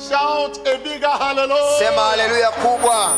Shout a bigger hallelujah. Sema haleluya kubwa.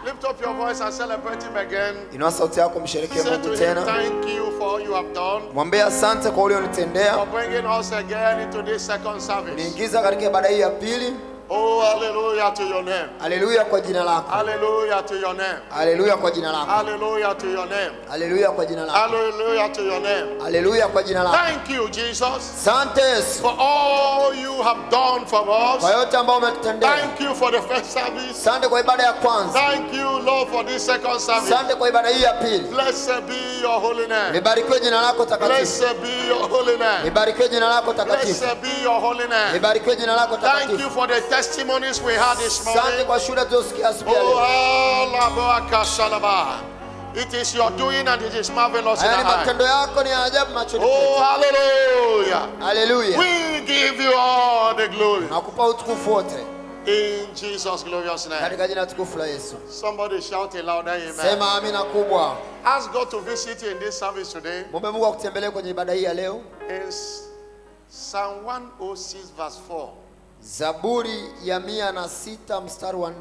Lift up your voice and celebrate him again. Inua sauti yako msherekee Say Mungu to him, tena. thank you for all you have done. Mwambie asante kwa ulionitendea. For bringing us again into this second service. Niingiza katika ibada hii ya pili. Oh, hallelujah to your name. Haleluya kwa jina lako. Hallelujah to your name. Haleluya kwa jina lako. Hallelujah to your name. Haleluya kwa jina lako. Hallelujah to your name. Haleluya kwa jina lako. Thank you, Jesus, Asante for all you have done for us. kwa yote ambao umetutendea. Thank you for the first service. Asante kwa ibada ya kwanza. Thank you, Lord, for this second service. Asante kwa ibada hii ya pili. Blessed be your holy name. Libarikiwe jina lako takatifu. Blessed be your holy name. Libarikiwe jina lako takatifu. Blessed be your holy name. Libarikiwe jina lako Thank takatifu. you for the testimonies we had this Asante morning. kwa shuhuda tulizosikia asubuhi ya Oh, leo. Alabaakashalaba. It is your doing and it is marvelous in Haya ni our eyes. matendo yako, ni ajabu machoni Oh, petu. hallelujah. Haleluya. We give you all the glory. Nakupa utukufu wote In Jesus' glorious name. katika jina tukufu la Yesu. Somebody shout a louder amen. Sema amina kubwa. Ask God to visit you in this service today. Muombe Mungu akutembelee kwenye ibada hii ya leo. In Psalm 106 verse 4. Zaburi ya 106 mstari wa 4.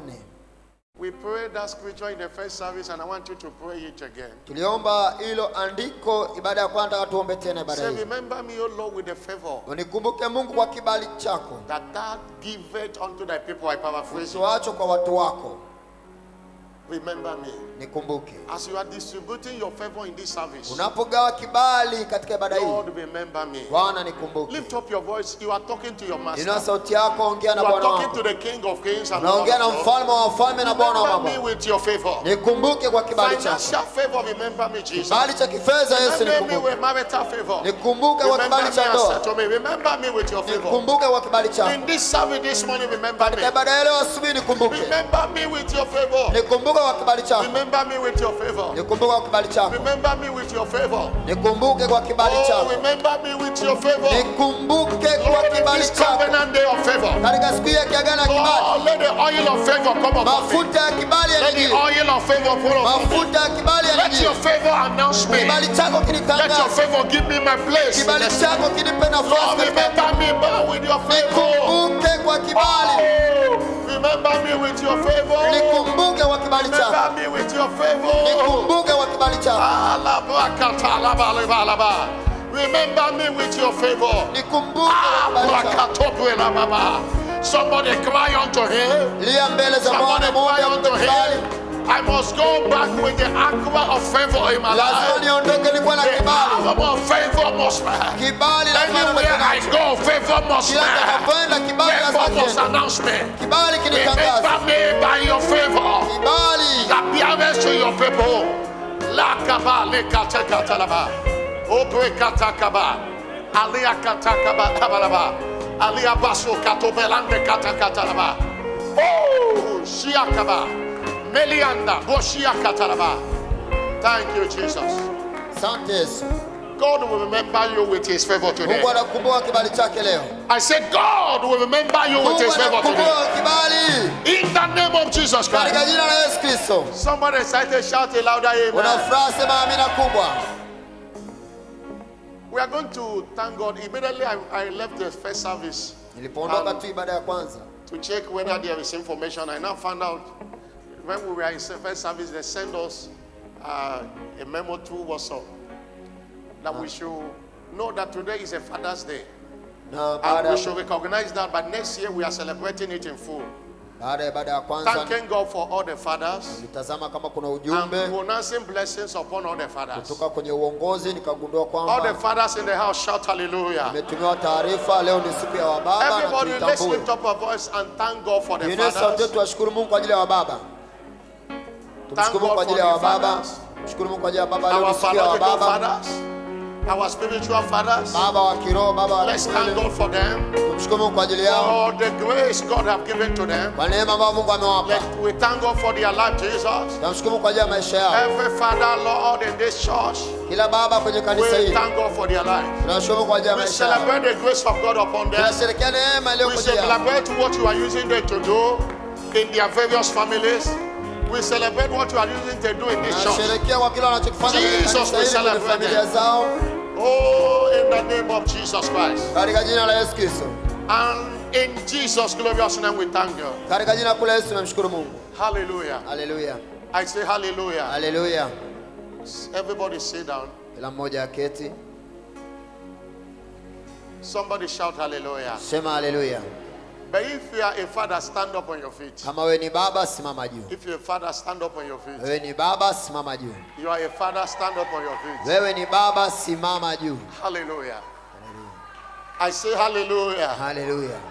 We prayed that scripture in the first service and I want you to pray it again. Tuliomba hilo andiko ibada ya kwanza, nataka tuombe tena ibada Say, hii. remember me, O Lord, with the favor Unikumbuke Mungu kwa kibali chako. that thou giveth unto thy people. I paraphrase it. Usiwache kwa watu wako. Remember me. Nikumbuke. As you are distributing your favor in this service, Unapogawa kibali katika ibada hii, Lord, remember me. Bwana nikumbuke. Lift up your voice. You are talking to your Inua master. sauti yako, ongea na You are Bwana talking wako. to the King of Kings and Lord Unaongea na of Lords. mfalme wa wafalme na Bwana wa Remember me mabwana. with your favor. Nikumbuke kwa kibali chako. Financial favor, remember me, Jesus. Kibali cha kifedha Yesu Remember me nikumbuke. with marital favor. Nikumbuke kwa Remember kibali me cha and ndoa. settle me. Remember me with your favor. Nikumbuke kwa kibali chako. In this service this morning, remember me. Katika ibada ya leo asubuhi nikumbuke. Remember me with your favor. Nikumbuke kwa kibali chako. Remember me with your favor. Nikumbuke kwa kibali chako. Remember me with your favor. Nikumbuke kwa kibali Oh, chako. remember me with your favor. Nikumbuke kwa Lord, in kibali this chako. covenant day of favor. Katika siku ya kiagano ya kibali. Oh, let the oil of favor come upon me. Mafuta ya kibali Let the yanijie. oil of favor pour upon me. Mafuta ya kibali Let yanijie. your favor announce me. Kibali chako Let your kinitangaze. favor give me my place. in Kibali the- chako kinipe Lord, nafasi. remember me with your favor. Nikumbuke kwa kibali. Oh, remember me with your favor. Nikumbuke kwa kibali chako. Remember me with your favor. Nikumbuke kwa kibali chako. Remember me with your favor. Nikumbuke kwa kibali chako. Somebody cry unto him. Lia mbele za Somebody Bwana Mungu cry akupe unto kibali. him. I must go back with the aqua of favor in my Lazima life. niondoke nilikuwa na The kibali. aqua of favor must rise. Kibali lazima Anywhere I niondoke. go, favor must Kila rise. ninapoenda kibali Favor lazima must kiende. announce me. Kibali kinitangaze. Remember me by your favor. Kibali. Appearance to your people. Lakaba lekatekatalaba. Obrekatakaba. Aliakatakaba tabalaba. Aliabaso katobelande katakatalaba. Oh, shiakaba. Melianda boshiakatalaba. Thank you, Jesus. Asante Yesu. God will remember you with his favor today. Mungu anakumbuka kibali chake leo. I said God will remember you with Mungu his favor today. anakumbuka kibali. In the name of Jesus Katika Christ. jina la Yesu Kristo. Somebody excited, shout a louder amen. Unafuraha, sema amina kubwa. We are going to thank God. Immediately I left the first service Nilipoondoka tu ibada ya kwanza, to check whether there is information. I now found out when we were in the first service, they sent us a memo through WhatsApp that we should know that today is a Father's Day. na And we should recognize that by next year we are celebrating it in full. baada ya ibada ya kwanza Thanking God for all the fathers nitazama kama kuna and ujumbe pronouncing blessings upon all the fathers. kutoka kwenye uongozi, nikagundua All the kwamba fathers in the house, shout hallelujah. nimetumiwa taarifa leo ni siku ya wababa na Everybody, let's tuitambue. lift up our voice and thank God for the Tuinue sauti fathers. yetu, tuwashukuru Mungu kwa ajili ya wababa. Tumshukuru Mungu kwa ajili ya wababa. Mshukuru Mungu kwa ajili ya baba, leo Our ni siku ya biological wababa. fathers, our spiritual fathers. Baba wa kiroho, baba wa Let's thank kweli. God for them, Tumshukuru Mungu kwa ajili yao, for the grace God have given to them. kwa neema ambayo Mungu amewapa. We thank God for their life, Jesus. Tunamshukuru Mungu kwa ajili ya maisha yao. Every father, Lord, in this church, Kila baba kwenye kanisa we hili, thank God for their life. tunashukuru Mungu kwa ajili ya We maisha yao. celebrate the grace of God upon them. Tunasherehekea neema We iliyoko juu yao. celebrate what you are using them to do in their various families. We celebrate what you are using to do in this church. Tunasherehekea kwa kile wanachokifanya kwenye Jesus, kanisa we hili, kwenye celebrate familia them. zao, Oh, in the name of Jesus Christ. katika jina la Yesu Kristo. And In Jesus' glorious name we thank you. Katika jina kuu la Yesu tunamshukuru Mungu. Hallelujah. Hallelujah. I say hallelujah. Hallelujah. Everybody sit down. Kila mmoja aketi. Somebody shout hallelujah. Sema hallelujah. But if you are a father, stand up on your feet. Kama wewe ni baba simama juu. If you're a father, stand up on your feet. Wewe ni baba simama juu. You are a father, stand up on your feet. Wewe ni baba simama juu. Hallelujah. I say hallelujah. Hallelujah.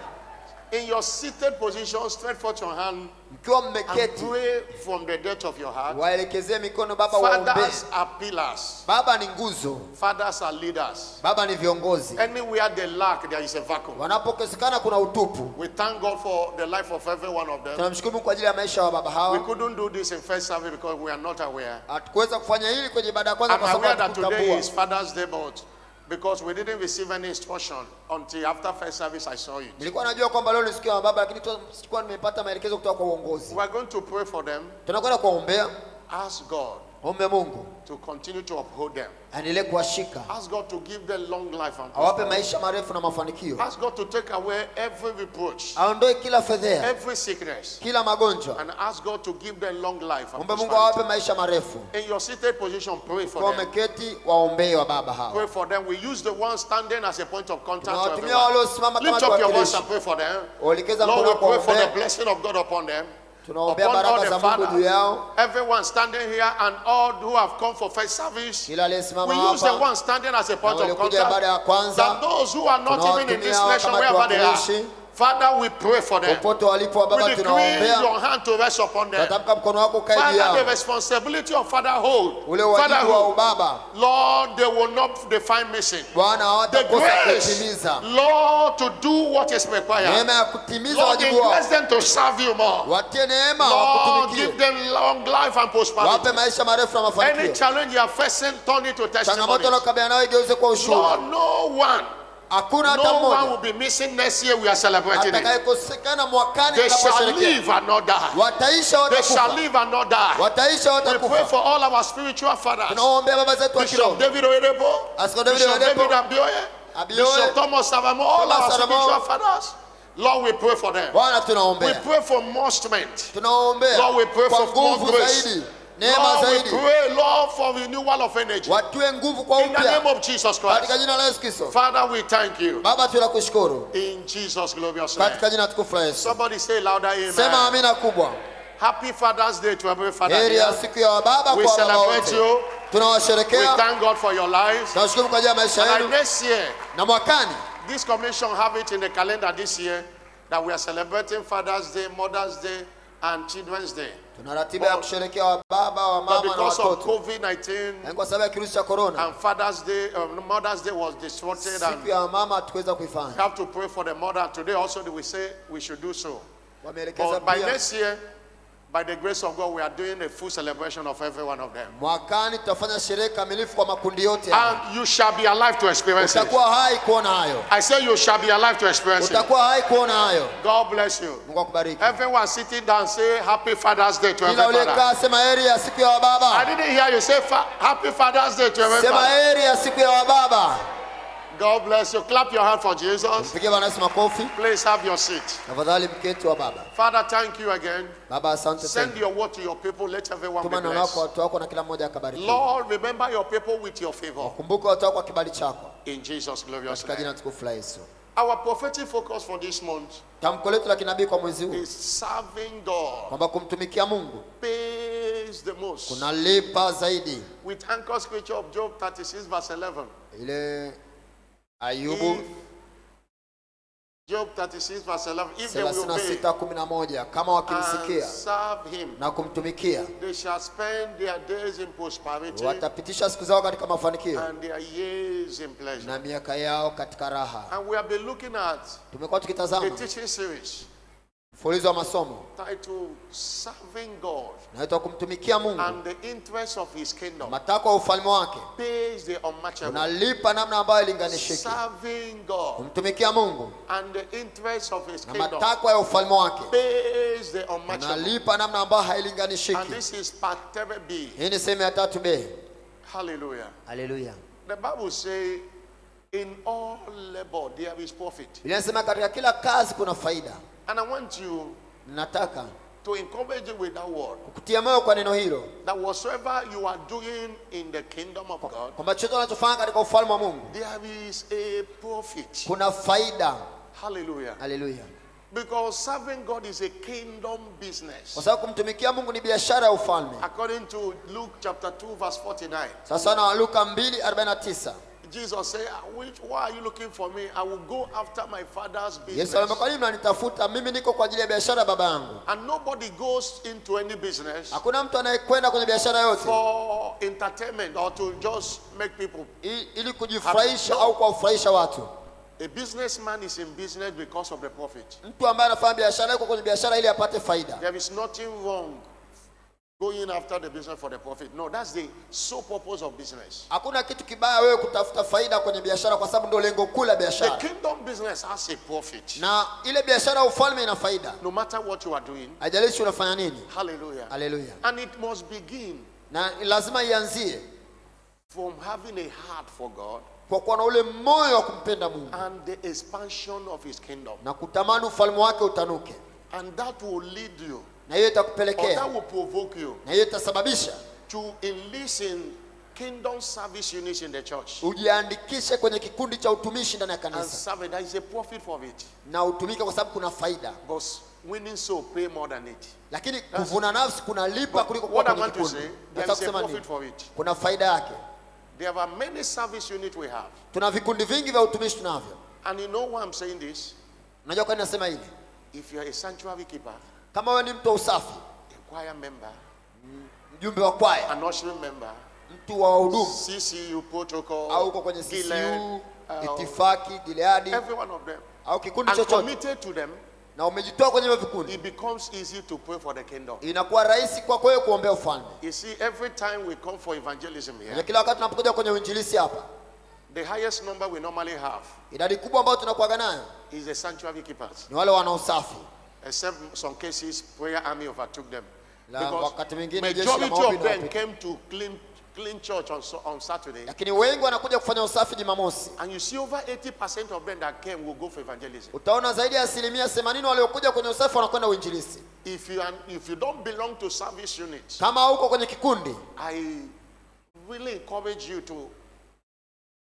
In your seated position, stretch forth your hand Mkiwa and mmeketi, pray from the depth of your heart. waelekezee mikono baba waombe. Fathers are pillars. Baba ni nguzo. Fathers are leaders. Baba ni viongozi. Anywhere they lack, there is a vacuum. Wanapokosekana kuna utupu. We thank God for the life of every one of them. Tunamshukuru kwa ajili ya maisha ya baba We hawa. couldn't do this in first service because we are not aware. Hatukuweza kufanya hili kwenye ibada ya kwanza I'm kwa sababu aware that today hatukutambua. is Father's Day, but because we didn't receive any instruction until after first service, I saw it. Nilikuwa najua kwamba leo ni siku ya baba, lakini sikuwa nimepata maelekezo kutoka kwa uongozi. We are going to pray for them. Tunakwenda kuombea. Ask God Ombe Mungu to continue to uphold them. aendelee kuwashika. Ask God to give them long life and Awape prosperity. maisha marefu na mafanikio. Ask God to take away every reproach, Aondoe kila fedheha, every sickness, kila magonjwa. and ask God to give them long life and Ombe Mungu prosperity. awape maisha marefu. In your seated position, pray for Kwa them. umeketi waombee wa baba hawa. Pray for them. We use the one standing as a point of contact to Tunawatumia everyone. waliosimama kama Lift up your voice tuwakilishi. and pray for them. Waelekeza Lord, mkono we pray for the kuombea. blessing of God upon them. Tunaombea Upon all baraka the za Mungu juu fathers, yao. everyone standing here and all who have come for first service. Kila aliyesimama We use the hapa one standing as a point na of waliokuja ibada ya contact. kwanza. That those who are not even in this Tunawatumia nation, kama wherever they are, tuwakilishi. Father, we pray for them. Popote walipo wa baba We decree tunawaombea. your hand to rest upon them. Natamka mkono wako ukae juu Father, the yao. responsibility of fatherhood, Ule wajibu wa fatherhood, ubaba. Lord, they will not define missing. Bwana The hawatakosa grace, kutimiza. Lord, to do what is required. Neema ya kutimiza Lord, wajibu wao. bless them to serve you more. Watie neema Lord, give wakutumikie. them long life and Wape prosperity. maisha marefu na Any mafanikio. challenge you are facing, turn it to Changamoto testimony. unayokabiliana nayo igeuze kwa ushuhuda. Lord, no one Hakuna hata will mmoja be missing next year. We are celebrating it. atakayekosekana mwakani They shall tunaposherehekea. live and not die. Wataisha They shall watakufa. live and not die. Wataisha We pray watakufa. for all our spiritual fathers. Tunaombea baba zetu wa Bishop kiroho. David Oyedepo, Askofu David Bishop David Oyedepo, Abioye, Abioye, Bishop Thomas Savamo, all Thomas our Savamo. spiritual fathers. Lord, we pray for them. Bwana We tunaombea. pray for more strength. Tunaombea Lord, we pray kwa for more nguvu grace. zaidi, neema Lord, we zaidi. pray, Lord, for renewal of energy. Watiwe nguvu kwa In the name upya of Jesus katika Christ. jina la Yesu Kristo. Father, we thank you. Baba tunakushukuru In Jesus' glorious name. katika jina tukufu la Yesu. Somebody say louder, Sema amen. amina kubwa. Happy Father's Day to every father Heri ya here. siku ya baba We kwa baba celebrate wote. you. We Tunawasherekea. thank God for your lives. Tunashukuru kwa ajili ya maisha And yenu. next year, Na mwakani this commission have it in the calendar this year that we are celebrating Father's Day, Mother's Day, and Children's Day. tuna ratiba ya kusherekea wa baba, wa But mama na because of watoto. COVID-19 Na kwa sababu ya kirusi cha corona, and Father's Day, Mother's Day was disrupted, and siku ya mama hatukuweza we kuifanya. have to pray for the mother. Today also we say we should do so. Wameelekeza But by pia next year, by the grace of God, we are doing a full celebration of every one of them. mwakani tutafanya sherehe kamilifu kwa makundi yote haya. And you shall be alive to experience it. Utakuwa hai kuona hayo. I say you shall be alive to experience it. Utakuwa hai kuona hayo. God bless you. Mungu akubariki. Everyone sitting down, say Happy Father's Day to Kila every father. uliyekaa sema heri ya siku ya I wababa. didn't hear you say Happy Father's Day to every Sema father. heri ya siku ya wababa. God bless you. Clap your hand for Jesus. Mpigie Bwana Yesu makofi. Please have your seat. Tafadhali mketi wa baba. Father, thank you again. Baba asante Send sana. your word to your people. Let everyone be Tuma neno lako kwa blessed. watu wako na kila mmoja akabarikiwe. Lord, remember your people with your favor. Kumbuka watu wako kwa kibali chako. In Jesus' glorious Katika jina name. tukufu la Yesu. Our prophetic focus for this month Tamko letu la kinabii kwa mwezi huu is serving God kwamba kumtumikia Mungu pays the most. kunalipa zaidi. With anchor scripture of Job 36 verse 11. Ile Ayubu If Job 36 verse 11, if they will obey 36:11 kama and wakimsikia serve him, na kumtumikia they shall spend their days in prosperity watapitisha siku zao katika mafanikio and their years in pleasure. na miaka yao katika raha. And we have been looking at Tumekuwa a tukitazama teaching series mfululizo wa masomo titled Serving God naitwa kumtumikia Mungu, and the interest of his kingdom matakwa ya ufalme wake pays the unmatchable. unalipa namna ambayo ilinganishiki. Serving God Kumtumikia Mungu and the interest of his na kingdom matakwa ya ufalme wake pays the unmatchable. unalipa namna ambayo And hailinganishiki. this is part 3B. Hii ni sehemu ya 3B. Hallelujah. Haleluya. The Bible says in all labor there is profit. Inasema katika kila kazi kuna faida. And I want you Nataka to encourage you with that word. kukutia moyo kwa neno hilo. That whatsoever you are doing in the kingdom of God, Kwamba chochote unachofanya katika ufalme wa Mungu there is a profit. kuna faida. Hallelujah. Haleluya. Because serving God is a kingdom business. Kwa sababu kumtumikia Mungu ni biashara ya ufalme. According to Luke chapter 2 verse 49. Sasa na Luka 2:49. Jesus said, why are you looking for me? I will go after my father's business. Yesu alimwambia, kwa nini mnanitafuta? Mimi niko kwa ajili ya biashara ya baba yangu. And nobody goes into any business Hakuna mtu anayekwenda kwenye biashara yote for entertainment or to just make people. ili kujifurahisha au kuwafurahisha watu. A businessman is in business because of the profit. Mtu ambaye anafanya biashara yuko kwenye biashara ili apate faida. There is nothing wrong going after the business for the profit. No, that's the sole purpose of business. Hakuna kitu kibaya wewe kutafuta faida kwenye biashara kwa sababu ndio lengo kuu la The biashara. kingdom business has a profit. Na ile biashara ya ufalme ina faida. No matter what you are doing. Haijalishi unafanya nini. Hallelujah. Haleluya. And it must begin Na lazima ianzie from having a heart for God kwa kuwa na ule moyo wa kumpenda Mungu and the expansion of his kingdom. na kutamani ufalme wake utanuke. And that will lead you, Na hiyo or itakupelekea, that will provoke you na hiyo itasababisha to enlist in kingdom service units in the church ujiandikishe kwenye kikundi cha utumishi ndani ya and kanisa serve it. There is a profit for it. na utumike kwa sababu kuna faida. Because winning soul pay more than it. Lakini kuvuna nafsi kuna lipa But kuliko kuwa what I kwenye want to kikundi. say, there Nataka is a kusema profit nini? for it. Kuna faida yake. There are many service units we have. Tuna vikundi vingi vya utumishi tunavyo. And you know why I'm saying this? Unajua kwa nini nasema hivi? If you're a sanctuary keeper, Kama wewe ni mtu wa usafi, a choir member, mjumbe wa kwaya, an ushering member, mtu wa wahudumu CCU protocol, au uko kwenye Gilead, CCU, Itifaki, Gileadi every one of them, au kikundi and chochote committed to them, na umejitoa kwenye hivyo vikundi, it becomes easy to pray for the kingdom. inakuwa rahisi kwako wewe kuombea ufalme. You see, every time we come for evangelism Na here, kila wakati tunapokuja kwenye uinjilisti hapa, the highest number we normally have idadi kubwa ambayo tunakuwa nayo is the sanctuary keepers. ni wale wana usafi. Except some cases, prayer army overtook them. La, Because wakati mwingine jeshi la majority maombi of them inawapita. came to clean church on Saturday. Lakini wengi wanakuja kufanya usafi Jumamosi. And you see over 80% of them that came will go for evangelism. Utaona zaidi ya 80% waliokuja kwenye usafi wanakwenda uinjilisti. If you don't belong to service units, Kama uko kwenye kikundi, I really encourage you to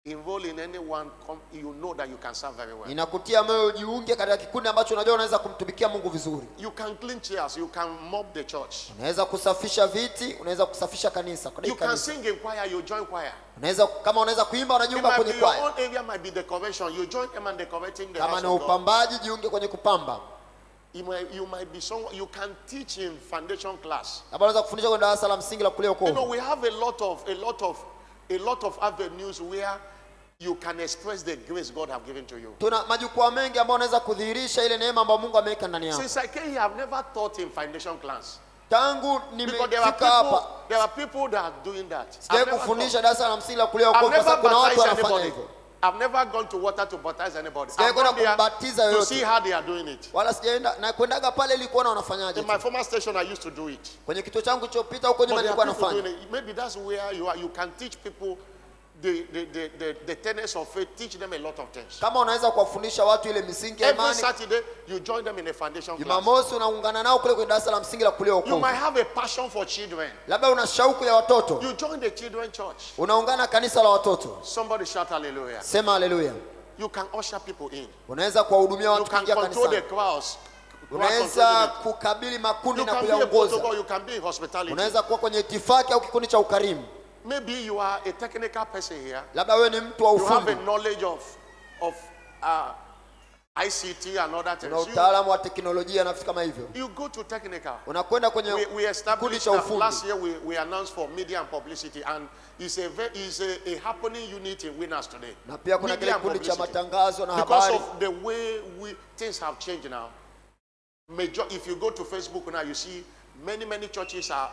enroll in anyone you know that you can serve very well. ninakutia moyo ujiunge katika kikundi ambacho unajua unaweza kumtumikia Mungu vizuri. You can clean chairs, you can mop the church. Unaweza kusafisha viti, unaweza kusafisha kanisa. You can sing in choir, you join choir. Unaweza kama unaweza kuimba It unajiunga might kwenye be your kwaya. own area, might be decoration. You join them and decorating the Kama house ni of God. upambaji jiunge kwenye kupamba. You might be someone you can teach in foundation class. Labda unaweza kufundisha kwenye darasa la msingi la kulia You know, wokovu. we have a lot of avenues where you can express the grace God have given to you. Tuna majukwaa mengi ambayo unaweza kudhihirisha ile neema ambayo Mungu ameweka ndani yako. Since I came here, I've never taught in foundation class. Tangu Because nimefika hapa there are people that are doing that. sijawahi kufundisha darasa la msingi la kulia I've wokovu kwa never sababu kuna watu baptized wanafanya anybody. hivyo. I've never gone to water to baptize anybody. Sijawahi I've gone kwenda kumbatiza there to yoyote. see how they are doing it. Wala sijaenda na kwendaga pale ili kuona wanafanyaje. In my former station, I used to do it. Kwenye kituo changu kilichopita huko nyuma But there nilikuwa are people nafanya. doing it. Maybe that's where you are. You can teach people the tenets of faith. Teach them a lot of things. Kama unaweza kuwafundisha watu ile misingi ya Every imani, Saturday, you join them in a foundation class. Jumamosi unaungana nao kule kwenye darasa la msingi la kulia You wokovu. might have a passion for children. Labda una shauku ya watoto, You join the children church. unaungana kanisa la watoto. Somebody shout hallelujah. Sema haleluya. You can usher people in. Unaweza kuwahudumia You watu can kuingia control the kanisani. crowds. Unaweza kukabili makundi You na can be a kuyaongoza. protocol. You can be in hospitality. Unaweza kuwa kwenye itifaki au kikundi cha ukarimu. Maybe you are a technical person here. Labda wewe ni mtu wa You have a ufundi, knowledge of ICT and other una things. utaalamu wa teknolojia na vitu kama hivyo. You go to technical. Unakwenda kwenye We kikundi established cha that ufundi. last year we announced for media and publicity, and it's a happening unit in Winners today. Na pia kuna kile Media and kikundi cha publicity. matangazo na Because habari. of the way things have changed now. If you go to Facebook now, you see many churches are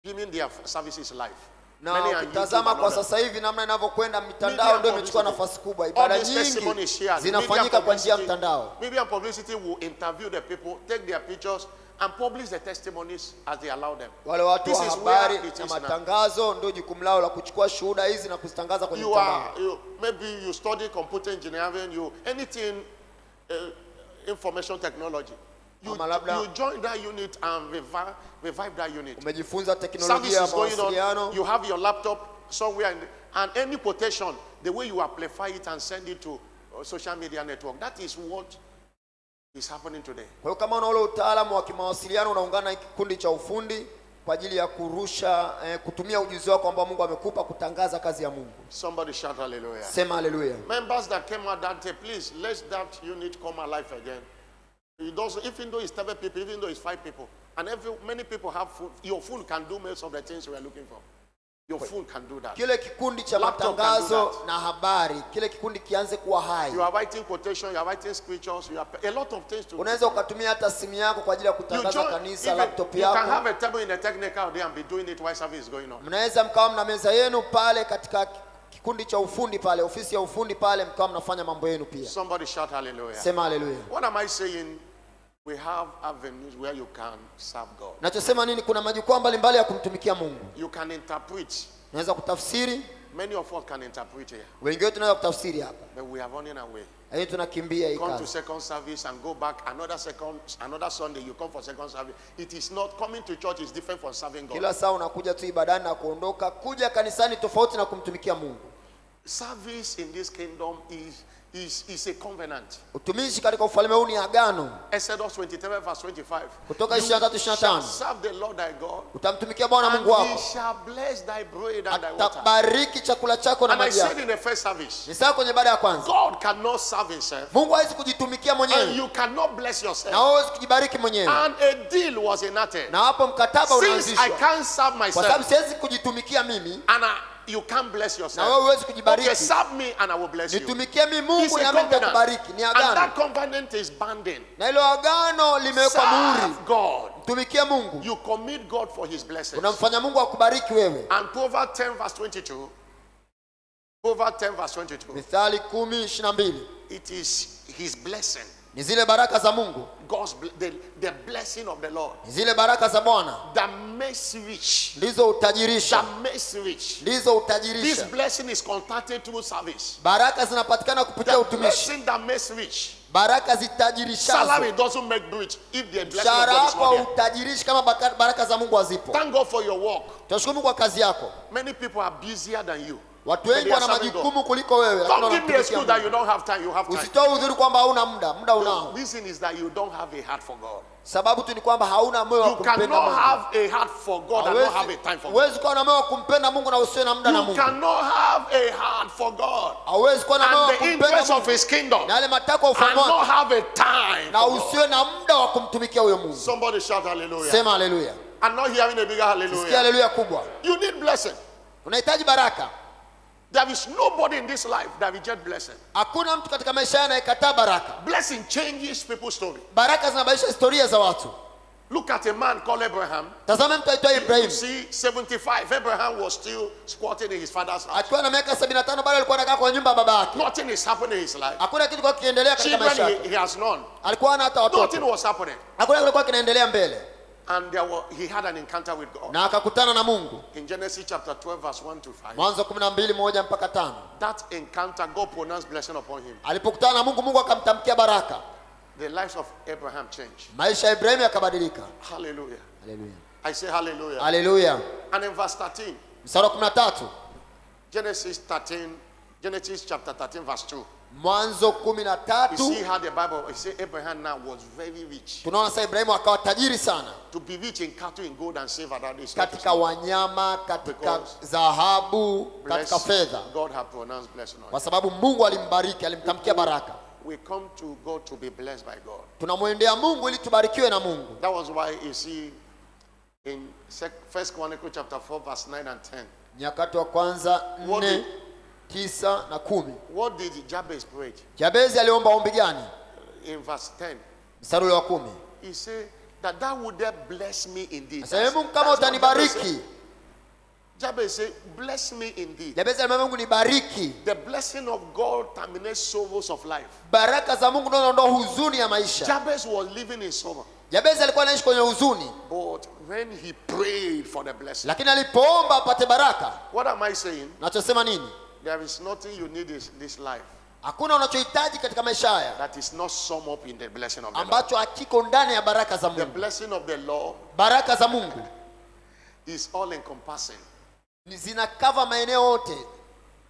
giving their services live. Na Many are ukitazama YouTube kwa and all sasa hivi namna inavyokwenda Media mitandao ndio and imechukua publicity. nafasi kubwa. All Ibada these testimonies nyingi shared. zinafanyika kwa njia ya mtandao. Media and publicity will interview the people, take their pictures, and publish the testimonies as they allow them. Wale watu wa This is habari where it na is now. matangazo ndio jukumu lao la kuchukua shuhuda hizi na kuzitangaza kwenye mtandao. Maybe you study computer engineering, anything information technology. You join that unit and revive that unit. Umejifunza teknolojia ya mawasiliano. You have your laptop somewhere and any quotation, the way you amplify it and send it to social media network, that is what is happening today. Kwa hiyo kama una ule utaalamu wa kimawasiliano, unaungana na kikundi cha ufundi kwa ajili ya kurusha kutumia ujuzi wako ambao Mungu amekupa kutangaza kazi ya Mungu. Somebody shout hallelujah. Sema hallelujah. Members that came out that day, please let that unit come alive again. It doesn't, even though it's 7 people, even though it's 5 people, and many people have phone. Your phone can do most of the things we are looking for. Your phone can do that. Kile kikundi cha matangazo na habari, kile kikundi kianze kuwa hai. You are writing quotation, you are writing scriptures, you are a lot of things to. Unaweza ukatumia hata simu yako kwa ajili ya kutangaza kanisa, laptop yako. You can have a table in the technical day and be doing it while service is going on. Mnaweza mkawa mna meza yenu pale katika kikundi cha ufundi pale, ofisi ya ufundi pale, mkawa mnafanya mambo yenu pia. Somebody shout hallelujah. Sema hallelujah. What am I saying? We have avenues where you can serve God. Nachosema nini? Kuna majukwaa mbalimbali ya kumtumikia Mungu. You can interpret. Unaweza kutafsiri. Many of us can interpret here. Wengi wetu tunaweza kutafsiri hapa. But we are running away. Lakini tunakimbia hii kazi. Come to second service and go back another Sunday you come for second service. It is not coming to church is different from serving God. Kila saa unakuja tu ibadani na kuondoka. Kuja kanisani tofauti na kumtumikia Mungu. Service in this kingdom is a covenant. Utumishi katika ufalme huu ni agano. Exodus 23 verse 25. Kutoka 23:25. Serve the Lord thy God. Utamtumikia Bwana Mungu wako. He shall bless thy bread and thy water. Atabariki chakula chako na maji yako. And I said in the first service. Ni sawa kwenye ibada ya kwanza. God cannot serve himself. Mungu hawezi kujitumikia mwenyewe. And you cannot bless yourself. Na hawezi kujibariki mwenyewe. And a deal was enacted. Na hapo mkataba unaanzishwa. Since I can't serve myself. Kwa sababu siwezi kujitumikia mimi. And you can't bless yourself. Na wewe huwezi kujibariki. Okay, serve me and I will bless you. Nitumikie mimi Mungu na mimi nitakubariki. Ni agano. And that covenant is binding. Na hilo agano limewekwa muhuri. Serve God. Mtumikie Mungu. You commit God for his blessings. Unamfanya Mungu akubariki wewe. And Proverbs 10 verse 22. Proverbs 10 verse 22. Mithali 10:22. It is his blessing. Ni zile baraka za Mungu. The blessing of the Lord. Ni zile baraka za Bwana. That makes rich. Ndizo utajirisha. That makes rich. Ndizo utajirisha. This blessing is contacted through service. Baraka zinapatikana kupitia utumishi. The blessing that makes rich. Baraka zitajirisha. Salary doesn't make rich if the blessing of God is not there. there. Utajirishi kama baraka za Mungu hazipo. Thank God for your work. Tunashukuru Mungu kwa kazi yako. Many people are busier than you. Watu wengi wana majukumu kuliko wewe. Don't give me a excuse that you don't have time. You have time. Usitoe udhuru kwamba hauna muda. Muda unao. The reason is that you don't have a heart for God. Sababu tu ni kwamba hauna moyo wa kumpenda Mungu. You cannot have a heart for God and not have a time for God. Huwezi kuwa na moyo wa kumpenda Mungu na usiwe na muda na Mungu. You cannot have a heart for God. Hauwezi kuwa na moyo wa kumpenda Mungu of his kingdom. Na yale matakwa ya ufalme wake. And not have a time. Na usiwe na muda wa kumtumikia huyo Mungu. Somebody shout hallelujah. Sema hallelujah. I'm not hearing a bigger hallelujah. Sikia hallelujah kubwa. You need blessing. Unahitaji baraka. There is nobody in this life that rejects blessing. Hakuna mtu katika maisha anayekataa baraka. Blessing changes people's story. Baraka zinabadilisha historia za watu. Look at a man called Abraham. Tazama mtu aitwaye Ibrahim. See 75 Abraham was still squatting in his father's house. Akiwa na miaka 75 bado alikuwa anakaa kwa nyumba ya baba yake. Nothing is happening in his life. Hakuna kitu kiendelea katika maisha yake. He has none. Alikuwa hana hata watoto. Nothing was happening. Hakuna kilikuwa kinaendelea mbele. And he had an encounter with God. Na akakutana na Mungu. In Genesis chapter 12 verse 1 to 5. Mwanzo 12:1 mpaka 5. That encounter, God pronounced blessing upon him. Alipokutana na Mungu, Mungu akamtamkia baraka. The lives of Abraham changed. Maisha ya Ibrahim yakabadilika. Hallelujah. Hallelujah. I say hallelujah. Hallelujah. And in verse 13. Mstari wa 13. Genesis chapter 13 verse 2. Mwanzo 13. You see how the Bible, you see Abraham now was very rich. Tunaona sasa Ibrahimu akawa tajiri sana. To be rich in cattle, in gold and silver, that is katika wanyama, katika dhahabu, katika fedha. God had pronounced blessing on him. Kwa sababu Mungu alimbariki, alimtamkia baraka. We come to God to be blessed by God. Tunamwendea Mungu ili tubarikiwe na Mungu. That was why you see in 1 Chronicles chapter 4 verse 9 and 10. Nyakati wa kwanza 4, 9 na 10. What did Jabez pray? Jabez aliomba ombi gani? In verse 10. Mstari wa 10. He said that thou would bless me indeed. Sasa Mungu kama utanibariki. Jabez said, bless me indeed. Jabez alimwambia Mungu nibariki. The blessing of God terminates sorrows of life. Baraka za Mungu ndio zinaondoa huzuni ya maisha. Jabez was living in sorrow. Jabezi alikuwa anaishi kwenye huzuni, But when he prayed for the blessing, lakini alipoomba apate baraka. what am I saying? Nachosema nini? There is nothing you need in this life Hakuna unachohitaji katika maisha haya that is not summed up in the blessing of the Lord. ambacho hakiko ndani ya baraka za The Mungu. blessing of the Lord Baraka za Mungu is all encompassing. zina cover maeneo yote.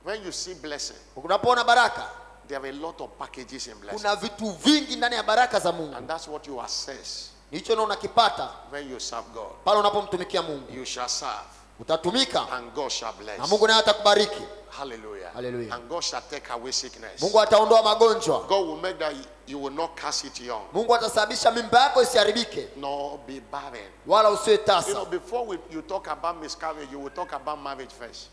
When you see blessing, Unapoona baraka, there are a lot of packages in blessing. kuna vitu vingi ndani ya baraka za Mungu. And that's what you assess Hicho ndio unakipata when you serve God. pale unapomtumikia Mungu. You shall serve, Utatumika and God shall na bless. Mungu naye atakubariki. Hallelujah. Hallelujah. And God shall take away sickness. Mungu ataondoa magonjwa. God will make that you will not cast it young, Mungu atasababisha mimba yako isiharibike nor be barren. wala usiwe You know, tasa. before you talk about miscarriage, you will talk about marriage first.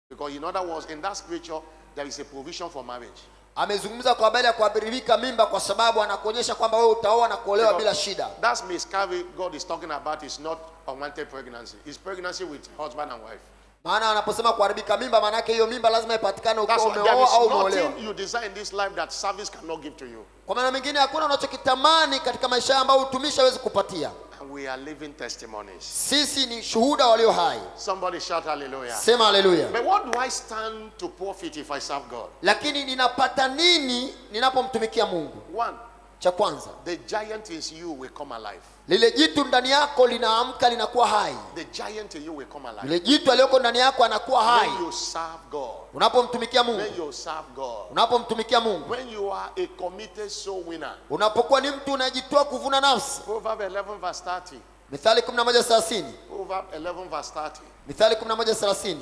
Because in other words, in that scripture, there is a provision for marriage. Amezungumza kwa habari ya kuharibika mimba kwa sababu anakuonyesha kwamba wewe utaoa na kuolewa bila shida. That's miscarriage God is talking about is not unwanted pregnancy. It's pregnancy with husband and wife. Maana anaposema kuharibika mimba, maana yake hiyo mimba lazima ipatikane ukiwa That's why there umeoa au is umeolewa. nothing you desire in this life that service cannot give to you. Kwa maana mengine hakuna unachokitamani katika maisha ambayo utumishi hawezi kupatia. And we are living testimonies. Sisi ni shuhuda walio hai. Somebody shout hallelujah. Sema haleluya. But what do I stand to profit if I serve God? Lakini ninapata nini ninapomtumikia Mungu? One, Cha kwanza, the giant in you will come alive. lile jitu ndani yako linaamka, linakuwa hai. The giant in you will come alive. Lile jitu aliyoko ndani yako anakuwa hai When you serve God. unapomtumikia When Mungu. you serve God. Unapomtumikia Mungu, When you are a committed soul winner. unapokuwa ni mtu unajitoa kuvuna nafsi. Proverbs 11 verse 30. Mithali 11:30. Proverbs 11 verse 30. Mithali 11:30.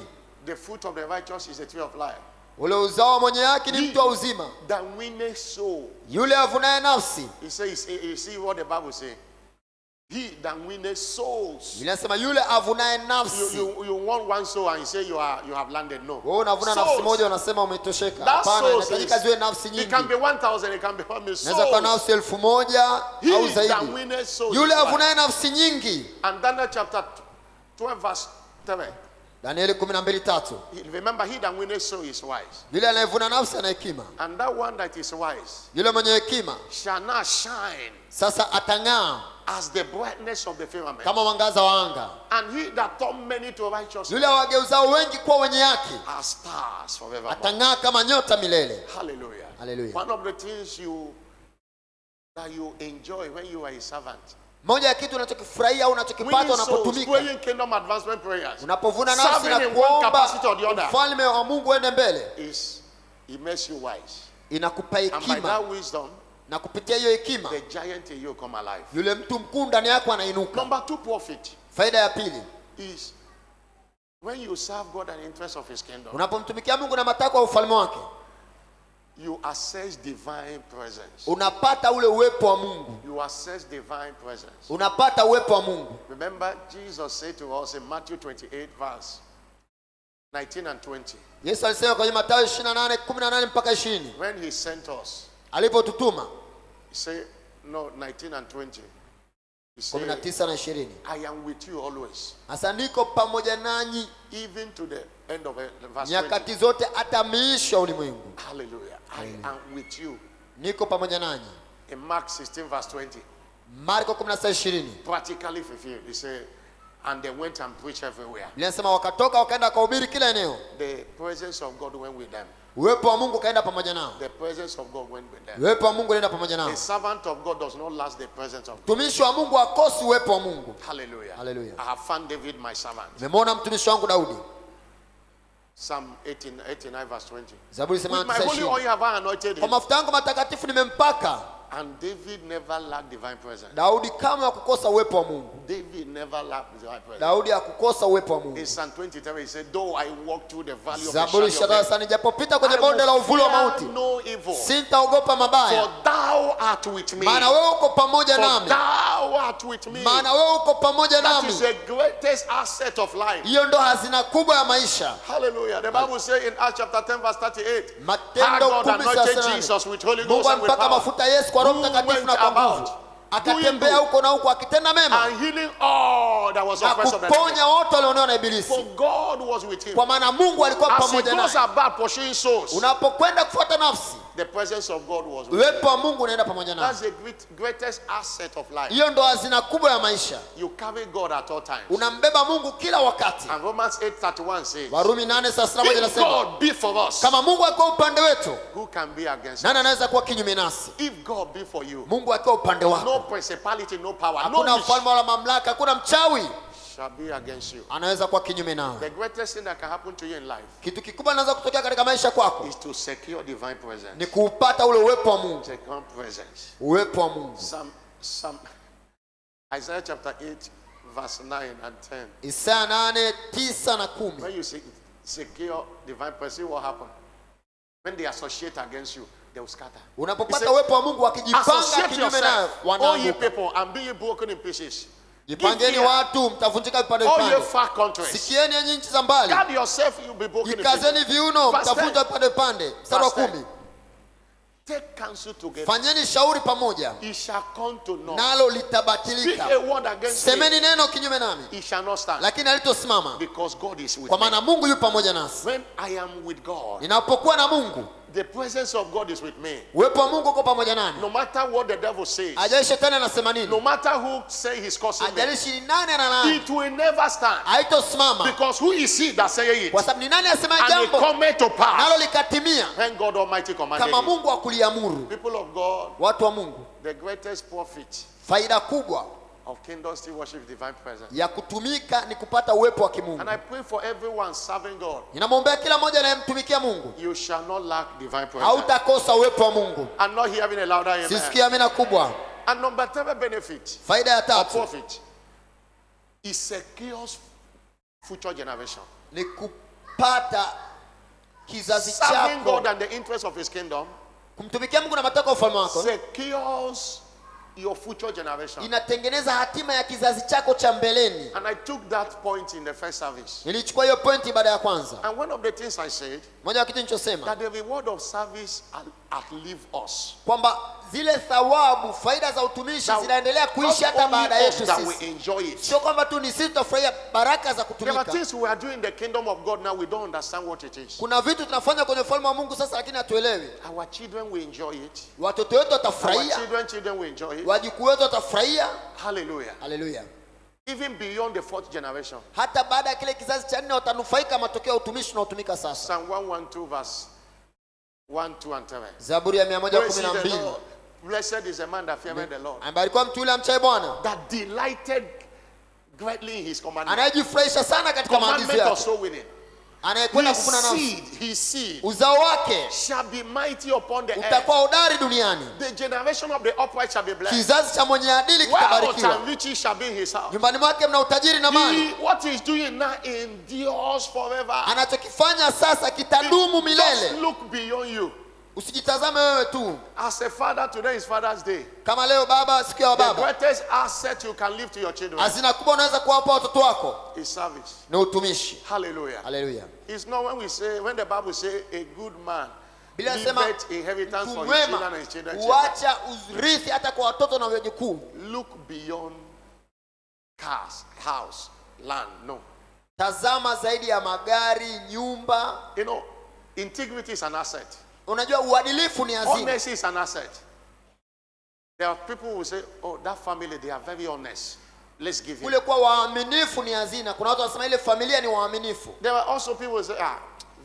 The fruit of the righteous is a tree of life. Ule uzao mwenye haki ni mtu wa uzima, That winneth soul. yule avunaye nafsi. He says, you see what the Bible says? He that winneth souls. Inasema yule avunaye nafsi. You want one soul and you say you have landed. No. Wewe unavuna nafsi moja unasema umetosheka. That Hapana, souls inahitajika ziwe nafsi it nyingi. can be 1,000, it can be 1 million Naweza kuwa souls. nafsi 1,000 au He that zaidi. winneth souls. Yule is wise. avunaye nafsi nyingi. And Daniel chapter 12 verse 3. Danieli 12:3. Remember, he that winneth soul is wise. Yule anayevuna nafsi ana hekima. And that one that is wise Yule mwenye hekima shall not shine sasa atang'aa as the brightness of the firmament. kama mwangaza wa anga. And he that turned many to righteousness Yule awageuzao wengi kuwa wenye haki are stars forever. atang'aa kama nyota milele. Hallelujah. Hallelujah. One of the things that you enjoy when you are a servant. Moja ya kitu unachokifurahia au unachokipata Winning souls, unapotumika, praying kingdom advancement prayers. unapovuna nafsi Serving na in one kuomba capacity or the other. ufalme wa Mungu uende mbele, Is it makes you wise. inakupa And by hekima, that wisdom, na kupitia hiyo hekima the giant in you come alive. yule mtu mkuu ndani yako anainuka. Number 2 profit Faida ya pili, is when you serve God and interest of his kingdom, unapomtumikia Mungu na matakwa ya ufalme wake, you access divine presence. unapata ule uwepo wa Mungu. You access divine presence. Unapata uwepo wa Mungu. Remember, Jesus said to us in Matthew 28 verse 19 and 20, Yesu alisema kwenye Mathayo 28:18 mpaka 20, when he sent us, alipotutuma, he said, no, 19 and 20. He said, 19 na 20. I am with you always, Hasa niko pamoja nanyi even to the end of it. Verse 20. nyakati zote hata miisho ya ulimwengu. Hallelujah. I am with you. Niko pamoja nanyi. In Mark 16 verse 20, Marko 16:20. practically fulfilled. He said, and they went and preached everywhere. Inasema wakatoka wakaenda kuhubiri kila eneo. The presence of God went with them. Uwepo wa Mungu kaenda pamoja nao. The presence of God went with them. Uwepo wa Mungu ulienda pamoja nao. A servant of God does not last the presence of God. Mtumishi wa Mungu hakosi uwepo wa Mungu. Hallelujah. Hallelujah. I have found David my servant. Nimemwona mtumishi wangu Daudi. Psalm 89 verse 20. Zaburi With my holy 89:20. oil have I anointed Kwa him. mafuta yangu matakatifu nimempaka. And David never lacked divine presence. Daudi kama hakukosa uwepo wa Mungu. David never lacked divine presence. Daudi hakukosa uwepo wa Mungu. In Psalm 23 he said, though I walk through the valley of the Zaburi shadow of death, 23, nijapopita kwenye I bonde la will uvuli wa fear mauti, no evil. sintaogopa mabaya, For thou art with me. maana wewe uko pamoja For nami. thou art with me. Maana wewe uko pamoja That nami. is the greatest asset of life. Hiyo ndo hazina kubwa ya maisha. Hallelujah. The Bible says in Acts chapter 10 verse 38, how Matendo God anointed 10:38. Jesus with Holy Mungu Ghost and with ampaka power, mafuta Yesu kwa Roho who Mtakatifu went na kwa nguvu. about akatembea huko na huko akitenda mema and healing all that was na oppressed of the devil. kuponya wote walionewa na For ibilisi, God was with him. kwa maana Mungu alikuwa As he pamoja goes naye. about pursuing souls, Unapokwenda kufuata nafsi, the presence of God was with him. uwepo wa Mungu unaenda pamoja naye. That's the greatest asset of life. Hiyo ndo hazina kubwa ya maisha. You carry God at all times. Unambeba Mungu kila wakati. And Romans 8:31 says, Warumi 8:31 if inasema, God be for us, kama Mungu akiwa upande wetu, who can be against us? nani anaweza kuwa kinyume nasi? If God be for you, Mungu akiwa upande wako, no principality, no power, no hakuna witch mfalme wala mamlaka, hakuna mchawi shall be against you. anaweza kuwa kinyume nawe. The greatest thing that can happen to you in life Kitu kikubwa kinaweza kutokea katika maisha kwako is to secure divine ni presence. kuupata ule uwepo wa Mungu. Secure presence. Uwepo wa Mungu. Isaiah chapter 8, verse 9 and 10. Isaya 8:9 na 10. When you secure divine presence, see what happens. When they associate against you, they will scatter. He Unapopata said, uwepo wa Mungu wakijipanga associate kinyume nawe, yourself, all ye wanaanguka. people, and be ye broken in pieces. Jipangeni Give ear, watu, mtavunjika vipande all ye vipande. far countries. Sikieni enyi nchi za mbali, Guard yourself, you'll be broken in jikazeni pieces. viuno, Verse mtavunjwa 10. vipande vipande. Mstari wa Verse 10. Take counsel together. Fanyeni shauri pamoja, It shall come to naught. nalo Speak litabatilika. a word against me, Semeni neno kinyume nami, it shall not stand. lakini halitosimama, Because God is with kwa me. maana Mungu yu pamoja nasi. When I am with God, Ninapokuwa na Mungu, the presence of God is with me. uwepo wa Mungu uko pamoja nami. No matter what the devil says, Ajali shetani anasema no nini, matter who say he's causing me, ajalishi ni nani analaani, it will never stand. haitosimama, Because who is he that say it? kwa sababu ni nani asema And it jambo come to pass nalo likatimia when God Almighty commanded kama it. Mungu akuliamuru. People of God, Watu wa Mungu, the greatest profit faida kubwa of kingdom still worship divine presence. ya kutumika ni kupata uwepo wa kimungu. And I pray for everyone serving God, Ninamwombea kila mmoja anayemtumikia Mungu, you shall not lack divine presence. hautakosa uwepo wa Mungu. I'm not hearing a louder amen. Sisikia amina kubwa. And number 3 benefit Faida ya of tatu profit, it secures future generation. ni kupata kizazi Serving God chako, and the interest of his kingdom kumtumikia Mungu na mataka ya ufalme wako secures your future generation. inatengeneza hatima ya kizazi chako cha mbeleni. And I took that point in the first service. Nilichukua hiyo pointi baada ya kwanza. And one of the things I said, Moja ya kitu nilichosema that the reward of service outlive us. kwamba zile thawabu, faida za utumishi That zinaendelea kuishi not hata baada only us yetu that we sisi. enjoy it. Sio kwamba tu ni sisi tutafurahia baraka za There are kutumika. things we are doing in the kingdom of God now, we don't understand what it is. Kuna vitu tunafanya kwenye ufalme wa Mungu sasa, lakini hatuelewi. Our children will enjoy it. Watoto wetu Our watafurahia, children will enjoy it. wajukuu wetu watafurahia. Hallelujah. Haleluya! Even beyond the 4th generation. Hata baada ya kile kizazi cha 4 watanufaika matokeo ya utumishi unaotumika sasa. Psalm 112 verse 1, 2 and 3. Zaburi ya Praise ye the 112. Lord. Blessed is the man that feareth the Lord, Amebarikiwa mtu yule amchaye Bwana, that delighted greatly in his commandment. anayejifurahisha sana katika maagizo Commandment of yake, soul winning. anayekwenda kuvuna nafsi. His seed Uzao wake shall be mighty upon the earth. utakuwa hodari duniani. The generation of the upright shall be blessed. Kizazi cha mwenye adili Wealth kitabarikiwa. and riches shall be in his house. Nyumbani mwake mna utajiri na mali. What he's doing now endures forever. Anachokifanya sasa kitadumu Just milele. look beyond you. Usijitazame wewe tu. As a father, today is Father's Day. Kama leo baba, siku ya The baba, greatest asset you can leave to your children hazina kubwa unaweza kuwapa watoto wako is service. ni utumishi. Hallelujah. Haleluya! It's not when the Bible says a good man Biblia inasema leaveth inheritance mtu for his children mwema and his children. huacha urithi hata kwa watoto na wajukuu. Look beyond cars, house, land. No. Tazama zaidi ya magari, nyumba. You know, integrity is an asset. Unajua uadilifu ni hazina. Honesty is an asset. There are people who say, oh, that family, they are very honest. Let's give Kule him. kuwa waaminifu ni hazina. Kuna watu wanasema ile familia ni waaminifu. There are also people who say,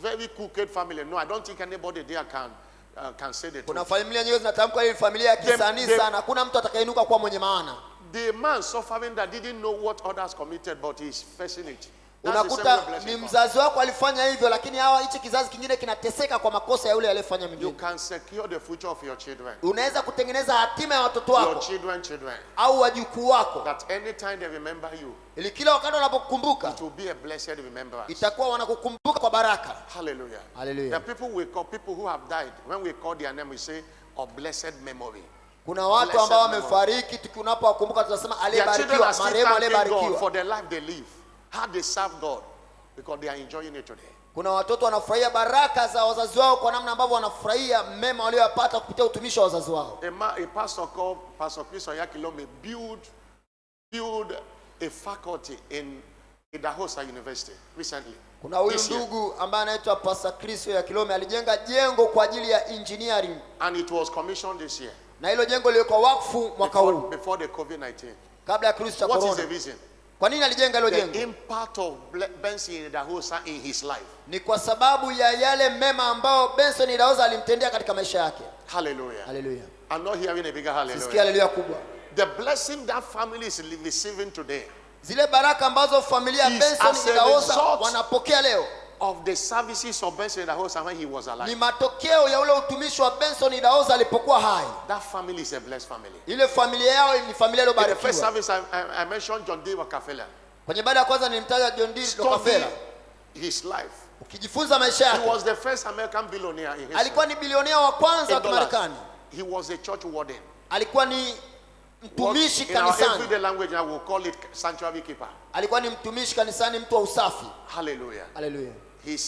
very crooked family. No, I don't think anybody there can say the Kuna truth. familia nyingi zinatamka ile familia ya kisanii Them- sana. Hakuna mtu atakayeinuka kuwa mwenye maana. The man suffering that didn't know what others committed, but he's facing it. That's the same Unakuta way blessing ni God. mzazi wako alifanya hivyo, lakini hawa hichi kizazi kingine kinateseka kwa makosa ya yule aliyefanya You mwingine. can secure the future of your children. Unaweza kutengeneza hatima ya watoto Your wako children. au wajukuu wako, That anytime they remember you, ili kila wakati wanapokukumbuka it will be a blessed remembrance. itakuwa wanakukumbuka kwa baraka. Hallelujah. Hallelujah. The people we call people who have died, when we call their name, we say, of blessed memory. Kuna watu Blessed ambao memory. tunapowafariki tunapowakumbuka tunasema Their children aliyebarikiwa, are still marehemu thanking God aliyebarikiwa. for the life they live, how they serve God, because they are enjoying it today. Kuna watoto wanafurahia baraka za wazazi wao kwa namna ambavyo wanafurahia mema waliyopata kupitia utumishi wa wazazi wao. A pastor called Pastor Chris Oyakilome build a faculty in Idahosa University recently. Kuna huyu ndugu ambaye anaitwa Pastor Chris Oyakilome alijenga jengo kwa ajili ya engineering, and it was commissioned this year. Na hilo jengo lilikuwa wakfu mwaka huu before the COVID-19. Kabla ya kirusi cha corona. What is the reason? Kwa nini alijenga hilo jengo? The impact of Benson Idahosa in his life. Ni kwa sababu ya yale mema ambao Benson Idahosa alimtendea katika maisha yake. Hallelujah. Hallelujah. I'm not hearing a bigger hallelujah. Sikia hallelujah kubwa. The blessing that family is receiving today, zile baraka ambazo familia ya Benson Idahosa wanapokea leo, of the services of Benson Idahosa when he was alive, ni matokeo ya ule utumishi wa Benson Idahosa alipokuwa hai. That family is a blessed family. Ile familia yao ni familia iliyobarikiwa. In the first service I mentioned John D. Rockefeller. Kwenye baada ya kwanza nilimtaja John D. Rockefeller. His life. Ukijifunza maisha yake. He was the first American billionaire in history. Alikuwa ni bilionea wa kwanza wa Marekani. He was a church warden. Alikuwa ni mtumishi kanisani. In our everyday language I will call it sanctuary keeper. Alikuwa ni mtumishi kanisani, mtu wa usafi. Hallelujah. Hallelujah. He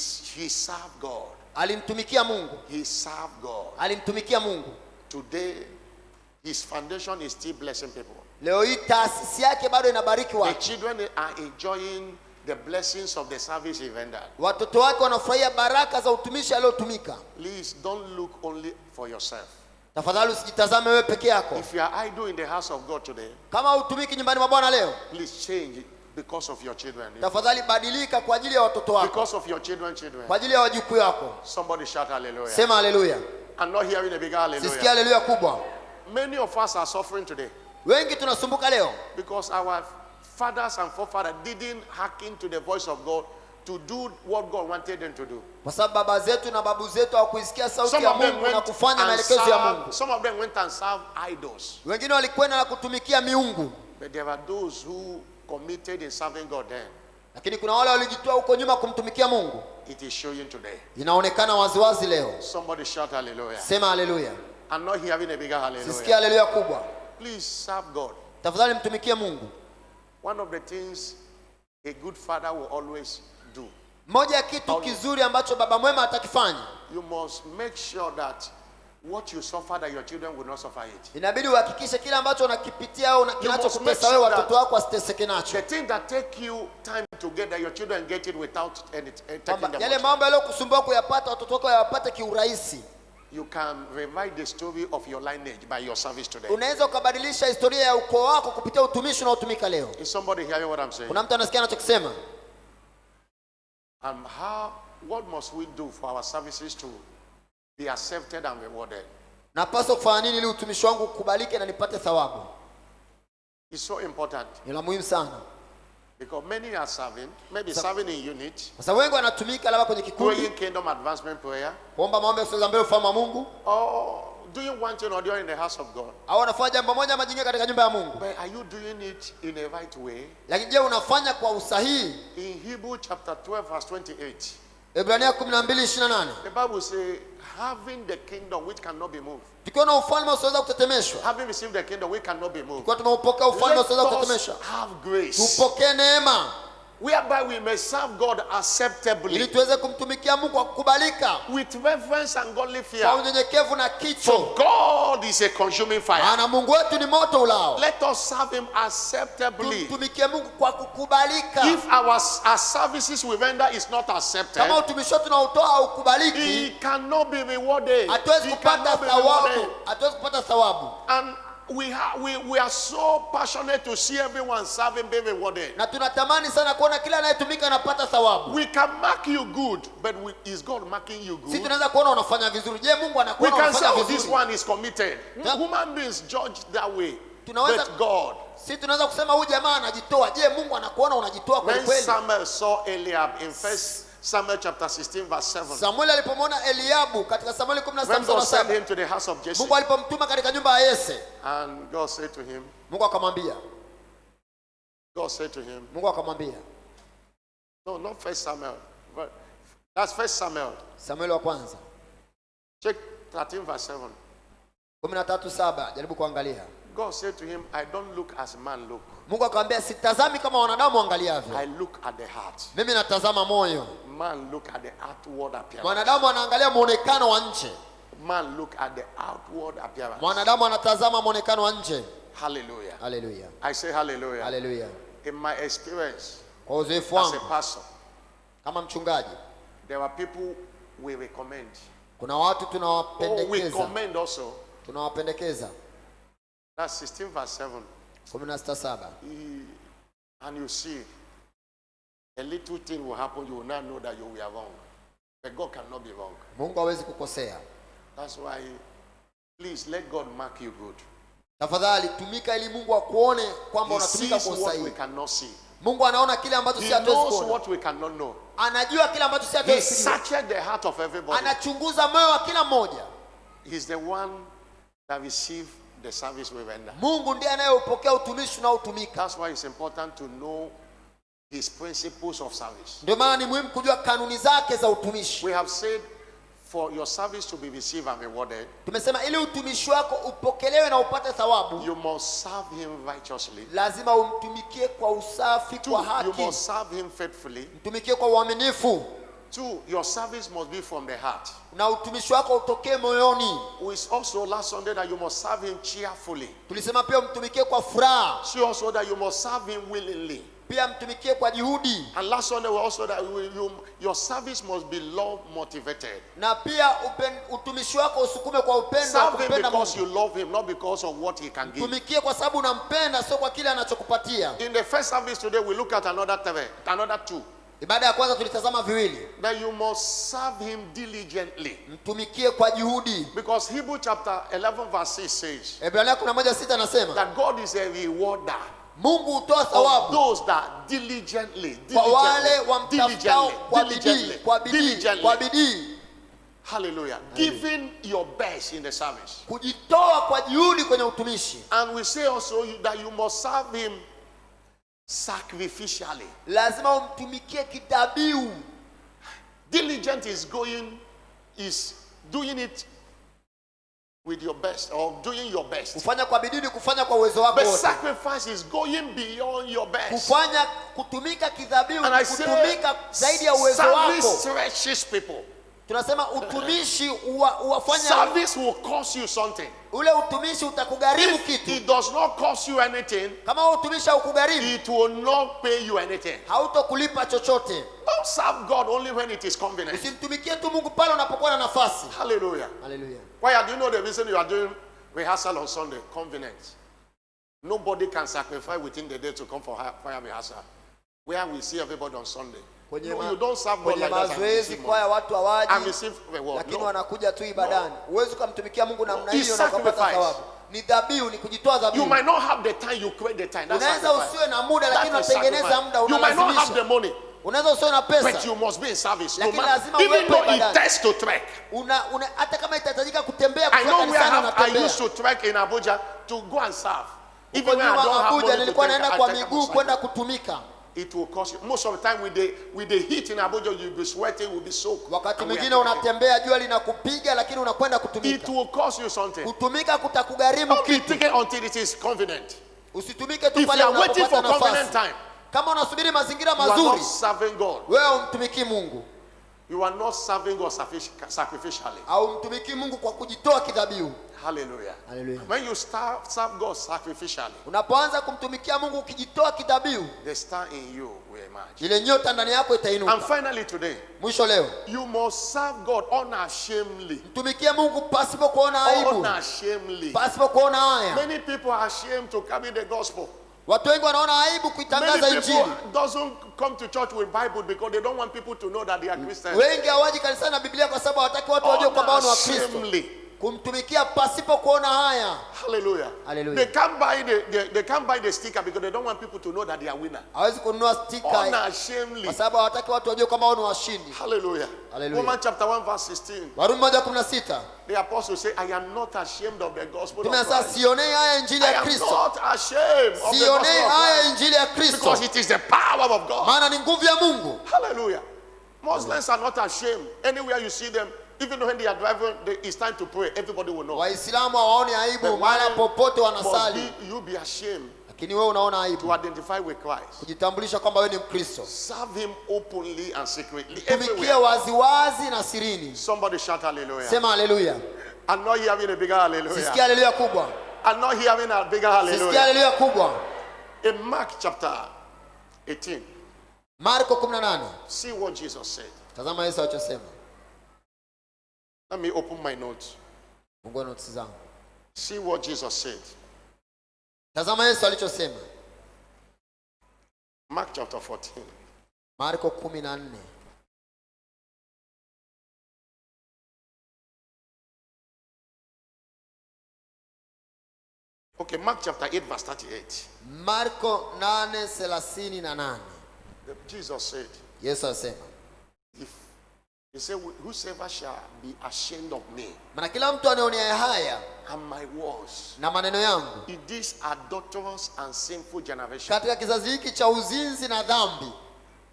served God. Alimtumikia Mungu. He served God. Alimtumikia Mungu. Today his foundation is still blessing people. Leo hii taasisi yake bado inabariki watu. The children are enjoying the blessings of the service he rendered. Watoto wake wanafurahia baraka za utumishi aliotumika. Please don't look only for yourself. Tafadhali usijitazame wewe peke yako. If you are idle in the house of God today, kama utumiki nyumbani mwa Bwana leo, please change because of your children. Tafadhali badilika kwa ajili ya watoto wako. Because of your children. Kwa ajili ya wajukuu wako. Somebody shout hallelujah. Sema hallelujah. I'm not hearing a big hallelujah. Sisikia hallelujah kubwa. Many of us are suffering today. Wengi tunasumbuka leo. Because our fathers and forefathers didn't hearken to the voice of God to do what God wanted them to do. Kwa sababu baba zetu na babu zetu hawakuisikia sauti ya Mungu na kufanya maelekezo ya Mungu. Some of them went and served idols. Wengine walikwenda na kutumikia miungu. But there were those who committed in serving God then. Lakini kuna wale walijitoa huko nyuma kumtumikia Mungu. It is showing today. Inaonekana waziwazi leo. Somebody shout hallelujah. Sema hallelujah. I'm not hearing a bigger hallelujah. Sisikia hallelujah kubwa. Please serve God. Tafadhali mtumikie Mungu. One of the things a good father will always do. Moja ya kitu kizuri ambacho baba mwema atakifanya. You must make sure that what you suffer that your children will not suffer it. Inabidi uhakikishe kile ambacho unakipitia au kinachokutesa wewe watoto wako wasiteseke nacho. The thing that take you time to get that your children get it without taking them. Yale mambo yaliyokusumbua kuyapata watoto wako yapate kiurahisi. You can rewrite the story of your lineage by your service today. Unaweza ukabadilisha historia ya ukoo wako kupitia utumishi unaotumika leo. Is somebody hearing what I'm saying? Kuna mtu anasikia anachokisema? What must we do for our services to be accepted and rewarded? Napaswa kufanya nini ili utumishi wangu ukubalike na nipate thawabu? It's so important. Ni la muhimu sana. Because many are serving, maybe serving in unit. Sasa wengi wanatumika labda kwenye kikundi. Praying kingdom advancement prayer. Kuomba maombi kusonga mbele ufalme wa Mungu. Or doing one thing or the other in the house of God. Au unafanya jambo moja ama jingine katika nyumba ya Mungu. But are you doing it in a right way? Lakini je, unafanya kwa usahihi? In Hebrew chapter 12 verse 28. Ibrania 12:28. The Bible says, having the kingdom which cannot be moved. Tukiwa na ufalme usioweza kutetemeshwa. Having received the kingdom which cannot be moved. Tukiwa tumeupokea ufalme usioweza kutetemeshwa. Have grace. Tupokee neema. Whereby we may serve God acceptably. Ili tuweze kumtumikia Mungu kwa kukubalika. With reverence and godly fear. Kwa unyenyekevu na kicho. For God is a consuming fire. Maana Mungu wetu ni moto ulao. Let us serve him acceptably. Tumtumikie Mungu kwa kukubalika. If our services we render is not accepted, kama utumishi wetu tunaotoa haukubaliki, he cannot be rewarded. Hatuwezi kupata thawabu. Hatuwezi kupata thawabu. And we are so passionate to see everyone serving being rewarded. Na tunatamani sana kuona kila anayetumika anapata thawabu. We can mark you good, but is God marking you good? Sisi tunaweza kuona unafanya vizuri. Je, Mungu anakuona unafanya vizuri? We can say this one is committed. Human beings judge that way. But God. Sisi tunaweza kusema huyu jamaa anajitoa. Je, Mungu anakuona unajitoa kweli kweli? When Samuel saw Eliab in 1 Samuel chapter 16 verse 7. Samuel alipomwona Eliabu katika Samueli 17 when God sent him to the house of Jesse. Mungu alipomtuma katika nyumba ya Yese. And God said to him. Mungu akamwambia. God said to him. Mungu akamwambia. No, not 1 Samuel. That's 1 Samuel. Samuel wa kwanza. Check 13 verse 7. 13:7. Jaribu kuangalia. God said to him, I don't look as man look. Mungu akamwambia sitazami kama wanadamu angaliavyo. I look at the heart. Mimi natazama moyo. Man look at the outward appearance. Mwanadamu anaangalia muonekano wa nje. Man look at the outward appearance. Mwanadamu anatazama muonekano wa nje. Hallelujah. Hallelujah. I say hallelujah. Hallelujah. In my experience Kwa uzoefu as wangu a pastor, kama mchungaji, there are people we recommend. kuna watu We tunawapendekeza. commend also. Tunawapendekeza. That's 16 verse 7. 16:7. And you see, a little thing will happen, you will not know that you were wrong. But God cannot be wrong. Mungu hawezi kukosea. That's why, please let God mark you good. Tafadhali tumika ili Mungu akuone kwamba He unatumika sees kwa what we usahihi. cannot see. Mungu anaona kile ambacho He si hatuwezi knows kuona. what we cannot know. Anajua kile ambacho si He hatuwezi kujua. searches the heart of everybody. Anachunguza moyo wa kila mmoja. He's the one that receives the service we render. Mungu ndiye anayeupokea utumishi unaotumika. That's why it's important to know his principles of service. Ndio maana ni muhimu kujua kanuni zake za utumishi. We have said for your service to be received and rewarded, Tumesema ili utumishi wako upokelewe na upate thawabu, you must serve him righteously. lazima umtumikie kwa usafi, Two, kwa you haki. must serve him faithfully. Mtumikie kwa uaminifu. Two, your service must be from the heart. Na utumishi wako utokee moyoni. We also last Sunday that you must serve him cheerfully. Tulisema pia mtumikie kwa furaha. See also that you must serve him willingly. Pia mtumikie kwa juhudi. And last Sunday we also that your service must be love motivated. Na pia utumishi wako usukume kwa upendo wa Serve him kumpenda because Mungu. you love him, not because of what he can give. Tumikie kwa sababu unampenda, sio kwa kile anachokupatia. In the first service today, we look at another two. Ibada ya kwanza tulitazama viwili. That you must serve him diligently. Mtumikie kwa juhudi. Because Hebrew chapter 11 verse 6 says Ibrania 11:6 anasema that God is a rewarder Mungu hutoa of thawabu those that diligently, kwa wale wamtafutao kwa bidii, kwa bidii, kwa bidii. Hallelujah. Giving your best in the service. Kujitoa kwa juhudi kwenye utumishi. And we say also that you must serve him sacrificially. Lazima umtumikie kitabiu. Diligent is doing it with your best or doing your best. Kufanya kwa bidii ni kufanya kwa uwezo wako But wote. sacrifice is going beyond your best. Kufanya kutumika kidhabihu And I ni say kutumika zaidi ya uwezo service wako. stretches people. Tunasema utumishi uwafanya, Service will cost you something. ule utumishi utakugharimu If kitu. it does not cost you anything, Kama utumishi haukugharimu, it will not pay you anything. hautokulipa chochote. Don't serve God only when it is convenient. Usimtumikie tu Mungu pale unapokuwa na nafasi. Hallelujah. Hallelujah. Why do you know the reason you are doing rehearsal on Sunday? Convenient. Nobody can sacrifice within the day to come for fire rehearsal. Where we see everybody on Sunday. No, you don't serve God Kwenye like that and mazoezi receive kwa money. watu And hawaji, receive reward. lakini No. wanakuja tu ibadani. Huwezi kumtumikia Mungu namna It's hiyo na ukapata sacrifice. thawabu. Ni dhabihu, ni kujitoa You dhabihu. might not have the time, you create the time. That's Unaweza sacrifice. usiwe na muda, That lakini is unatengeneza sacrifice. muda, You might not have the unalazimisha. money, Unaweza usiwe na but pesa, you must be in service. No lakini matter, lazima even uwepo though it ibadani. takes to trek. Hata kama itahitajika kutembea I kutoka know where kanisani I unatembea. used to trek in Abuja to go and serve. Huko Even when I don't nyuma have Abuja money to nilikuwa take, naenda I kwa take a miguu motorcycle. kwenda kutumika. It will cost you. Most of the time with the heat in Abuja, you'll be sweating, you'll be soaked. Wakati And we mwingine are taking- unatembea, jua linakupiga, lakini unakwenda kutumika. It will cost you something. Kutumika kutakugharimu Don't be kitu. taken until it is convenient. Usitumike tu If pale you are waiting unapopata for convenient nafasi. time, Kama unasubiri mazingira you are not mazuri, serving God. wewe umtumikii Mungu. You are not serving God sacrificially. Au mtumikii Mungu kwa kujitoa kidhabihu. Hallelujah. Hallelujah. When you serve God sacrificially, Unapoanza kumtumikia Mungu ukijitoa kidhabihu, the star in you will emerge. ile nyota ndani yako And itainuka. finally today, Mwisho leo, you must serve God unashamedly. mtumikie Mungu pasipo kuona aibu, Unashamedly. pasipo kuona haya. Many people are ashamed to carry the gospel. Watu wengi wanaona aibu kuitangaza Many injili. people doesn't come to church with Bible because they don't want people to know that they are Christians. Wengi hawaji kanisani na Biblia kwa sababu hawataki watu wajue kwamba wao ni Wakristo. Unashamedly. Kumtumikia pasipo kuona haya. Hallelujah. Hallelujah. They can't buy the sticker because they don't want people to know that they are winner. Hawezi kununua stika Unashamedly. kwa sababu hawataki watu wajue kwamba wao ni washindi. Hallelujah. Hallelujah. Romans chapter 1 verse 16. Warumi 1:16. The apostle say, I am not ashamed of the gospel of Tumesema Christ. sionei haya injili I ya am Kristo. not ashamed of the Sionei gospel haya of Christ. injili ya Kristo. Because it is the power of God. Maana ni nguvu ya Mungu. Hallelujah. Muslims are not ashamed. Anywhere you see them, Even when they are driving, it's time to pray. Everybody will know. Waislamu hawaoni aibu But maana why popote must wanasali. you be ashamed Lakini wewe unaona to aibu identify with Christ? kujitambulisha kwamba wewe ni Mkristo. Serve him openly and secretly. Tumikie Everywhere. waziwazi na sirini. Somebody shout hallelujah. Sema haleluya. I'm not hearing a bigger hallelujah. Sisikia haleluya kubwa. I'm not hearing a bigger Sisikia hallelujah. haleluya kubwa. In Mark chapter 18, Marko 18. see what Jesus said. Tazama Yesu alichosema. Let me open my notes. Fungua notes zangu. See what Jesus said. Tazama Yesu alichosema. Mark chapter 14. Marko 14. Okay, Mark chapter 8 verse 38. Marko 8:38. Jesus said, Yesu asema, if he said, whosoever shall be ashamed of me maana kila mtu anaonea haya and my words na maneno yangu in this adulterous and sinful generation, katika kizazi hiki cha uzinzi na dhambi,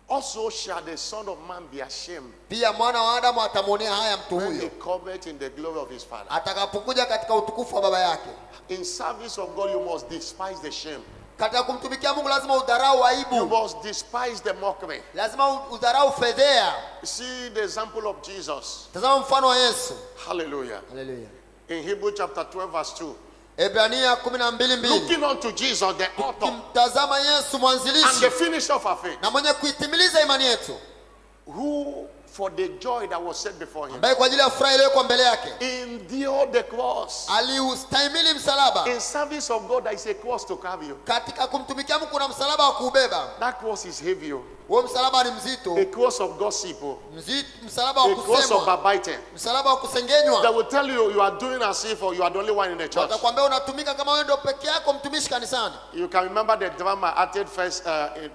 also shall the Son of Man be ashamed pia mwana wa Adamu atamwonea haya mtu when he huyo cometh in the glory of his Father. atakapokuja katika utukufu wa baba yake. In service of God, you must despise the shame. Katika kumtumikia Mungu lazima udharau You aibu, must despise the mockery. lazima udharau fedhea. See the example of Jesus. Tazama mfano wa Yesu. Hallelujah. Haleluya. In Hebrew chapter 12 verse 2. Ebrania 12:2. Looking unto Jesus, the author Kimtazama Yesu and mwanzilishi the finisher of our faith, na mwenye kuitimiliza imani yetu, who for the joy that was set before him ambaye kwa ajili ya furaha iliyowekwa mbele yake endured the cross. aliustahimili msalaba. In service of God, there is a cross to carry you. Katika kumtumikia Mungu kuna msalaba wa kuubeba. That cross is heavy. Huo msalaba ni mzito, A cross of gossip. msalaba wa A cross of kusemwa, backbiting. msalaba wa They kusengenywa. will tell you you are doing as if you are the only one in the church. Watakwambia unatumika kama wewe ndio peke yako mtumishi kanisani. You can remember the drama acted first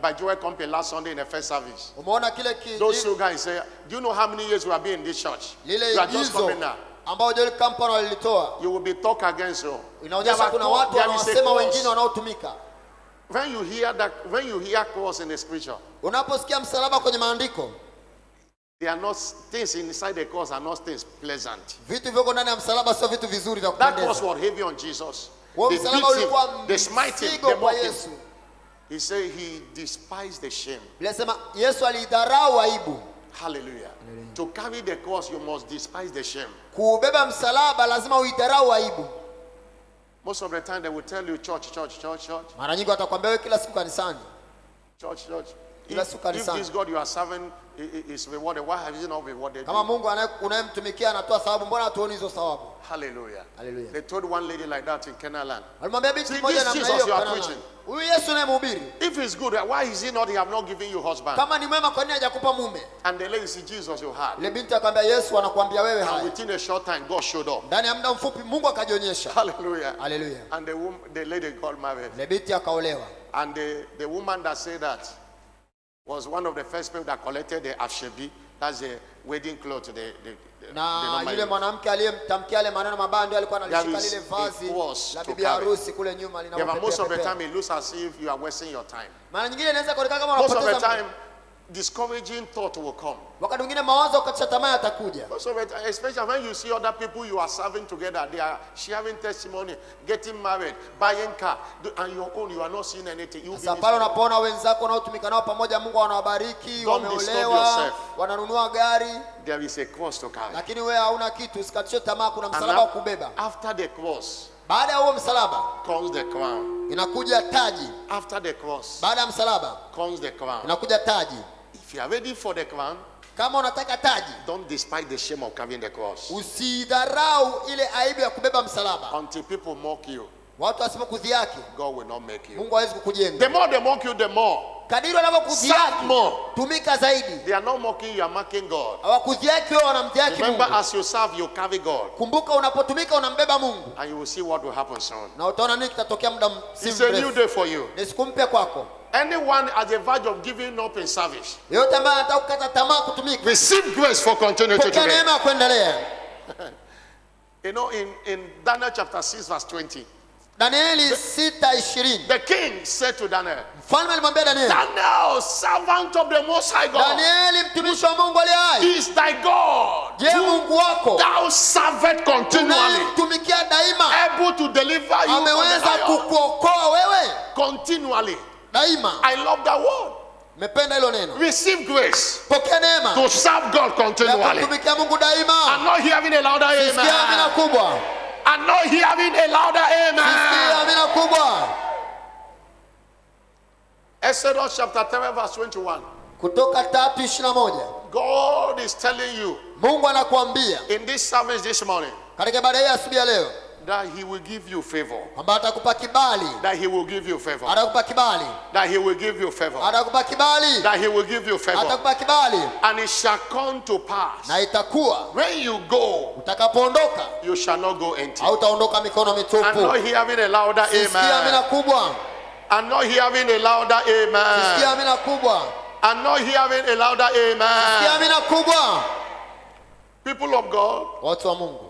by Joel Company last Sunday in the first service. Umeona kile Those two guys say, do you know how many years we have been in this church? lile You are just igizo coming now. ambao Joel Company walilitoa. You will be talked against you. Inaonyesha kuna watu There is a wanawasema wengine cross. wanaotumika. When you hear that, when you hear cross in the scripture, Unaposikia msalaba kwenye maandiko, they are not things inside the cross are not things pleasant. vitu viko ndani ya msalaba sio vitu vizuri vya That cross kupendeza. was heavy on Jesus. Huo They msalaba beat him, ulikuwa they smite him, mzigo they kwa mock him. Yesu. He said he despised the shame. Bilisema Yesu alidharau aibu. Hallelujah. To carry the cross, you must despise the shame. Kuubeba msalaba lazima uidharau aibu. Most of the time they will tell you, church. Mara nyingi watakwambia wewe kila siku kanisani. Church. Kila siku If kanisani. this God you are serving is rewarded, why have you not rewarded Kama you? Mungu unayemtumikia anatoa thawabu, mbona hatuoni hizo thawabu? Hallelujah. Hallelujah. They told one lady like that in Canaan land. Alimwambia binti See, mmoja this namna Jesus hiyo you are Kanaani. preaching. Huyu Yesu unayemhubiri, If it's good, why is he not? He have not given you husband. kama ni mwema kwa nini hajakupa mume? And the lady said, Jesus you had. Ile binti akamwambia Yesu anakuambia wewe And haya. within a short time, God showed up. Ndani ya muda mfupi Mungu akajionyesha. Hallelujah. Hallelujah. And the lady got married. Ile binti akaolewa. And the woman that said that was one of the first people that collected the afshebi. That's the wedding cloth. Na normally yule use. mwanamke aliyemtamkia yale maneno mabaya ndio alikuwa analishika There is lile a vazi cross la to bibi carry. harusi kule nyuma Yeah, but most of the linalopepea. time it looks as if you are wasting your time. Mara nyingine inaweza kuonekana kama Most of the unapoteza time, discouraging thought will come. wakati mwingine mawazo ukatisha tamaa yatakuja. Most of the time, especially when you see other people you are serving together, they are sharing testimony, getting married, buying car, and your own, you are not seeing anything. You Sasa pale unapoona wenzako wanaotumika nao pamoja, Mungu anawabariki, Don't disturb wameolewa, yourself. wananunua gari, there is a cross to carry. lakini wewe hauna kitu, usikatishe tamaa, kuna And msalaba wa kubeba. after the cross Baada ya huo msalaba comes the crown. inakuja taji. After the cross Baada ya msalaba comes the crown. inakuja taji. If you are ready for the crown, Kama unataka taji, don't despise the shame of carrying the cross. usidharau ile aibu ya kubeba msalaba. Until people mock you, Watu wasipokudhihaki, God will not make you. Mungu hawezi kukujenga. The more they mock you, the more. Kadiri Serve wanavyokudhihaki, more. tumika zaidi. They are not mocking you, are mocking God. Hawakudhihaki wewe, wanamdhihaki Remember, Mungu. as you serve, you carry God. Kumbuka unapotumika unambeba Mungu. And you will see what will happen soon. Na utaona nini kitatokea muda si It's a new mrefu. day for you. Ni siku mpya kwako. Anyone at the verge of giving up in service, Yote ambaye anataka kukata tamaa kutumika, receive grace for continuity pokea today. neema ya kuendelea. You know, in Daniel chapter 6 verse 20, Danieli 6:20. The king said to Daniel, Mfalme alimwambia Danieli, Daniel, servant of the Most High God, Danieli mtumishi wa Mungu aliye hai, is thy God, je, Mungu wako thou servest continually, unayemtumikia daima able to deliver you from the ameweza lion kukuokoa wewe continually. daima? I love that word. Mependa hilo neno. Receive grace Pokea neema to serve God ya continually. kutumikia Mungu daima. I'm not hearing a louder Sikia amina amen. kubwa. I'm not hearing a louder Sikia amen. amina kubwa. Exodus chapter 3 verse 21. Kutoka 3:21. God is telling you Mungu anakuambia in this service this morning katika ibada hii asubuhi ya leo that he will give you favor. kwamba atakupa kibali, That he will give you favor. atakupa kibali, That he will give you favor. atakupa kibali, That he will give you favor. atakupa kibali, And it shall come to pass na itakuwa when you go, utakapoondoka you shall not go empty. hautaondoka mikono I'm mitupu. not hearing a louder Sikia amina amen. kubwa. I'm not hearing a louder Sikia amen. amina kubwa. I'm not hearing a louder Sikia amen. amina kubwa. People of God, Watu wa Mungu,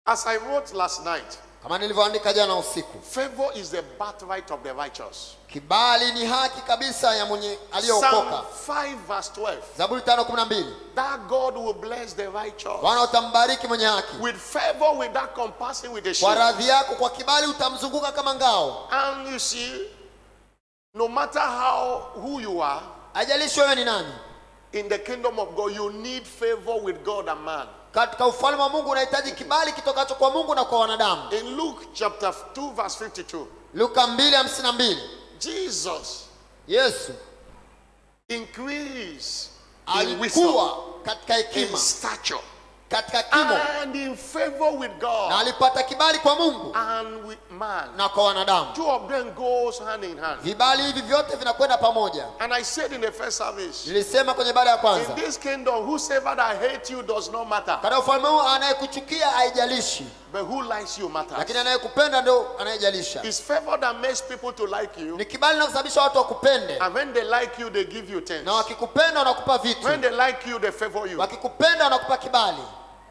as I wrote last night, kama nilivyoandika jana usiku, favor is the birthright of the righteous. kibali ni haki kabisa ya mwenye Psalm aliyeokoka. 5 verse 12. Zaburi 5:12. That God will bless the righteous Bwana utambariki mwenye haki, with favor, with that compassing with the kwa shield. radhi yako, kwa kibali utamzunguka kama ngao. And you see, no matter who you are Haijalishi wewe ni nani, in the kingdom of God, you need favor with God and man. katika ufalme wa Mungu unahitaji kibali kitokacho kwa Mungu na kwa wanadamu. In Luke chapter 2 verse 52, Luka 2:52. Jesus Yesu increased in wisdom, alikuwa katika in hekima, stature, katika kimo, and in favor with na God alipata kibali kwa Mungu and with man. na kwa wanadamu. Two of them goes hand in hand. Vibali hivi vyote vinakwenda pamoja. And I said in the first service, Nilisema kwenye ibada ya in kwanza, this kingdom, whosoever that hate you does not matter, katika ufalme huu anayekuchukia haijalishi, but who likes you lakini matters. anayekupenda ndio anayejalisha. It's favor that makes people to like you, Ni kibali na kusababisha watu wakupende, and when they like you, they give you things. na wakikupenda wanakupa vitu, When they like you, they favor you. wakikupenda wanakupa kibali.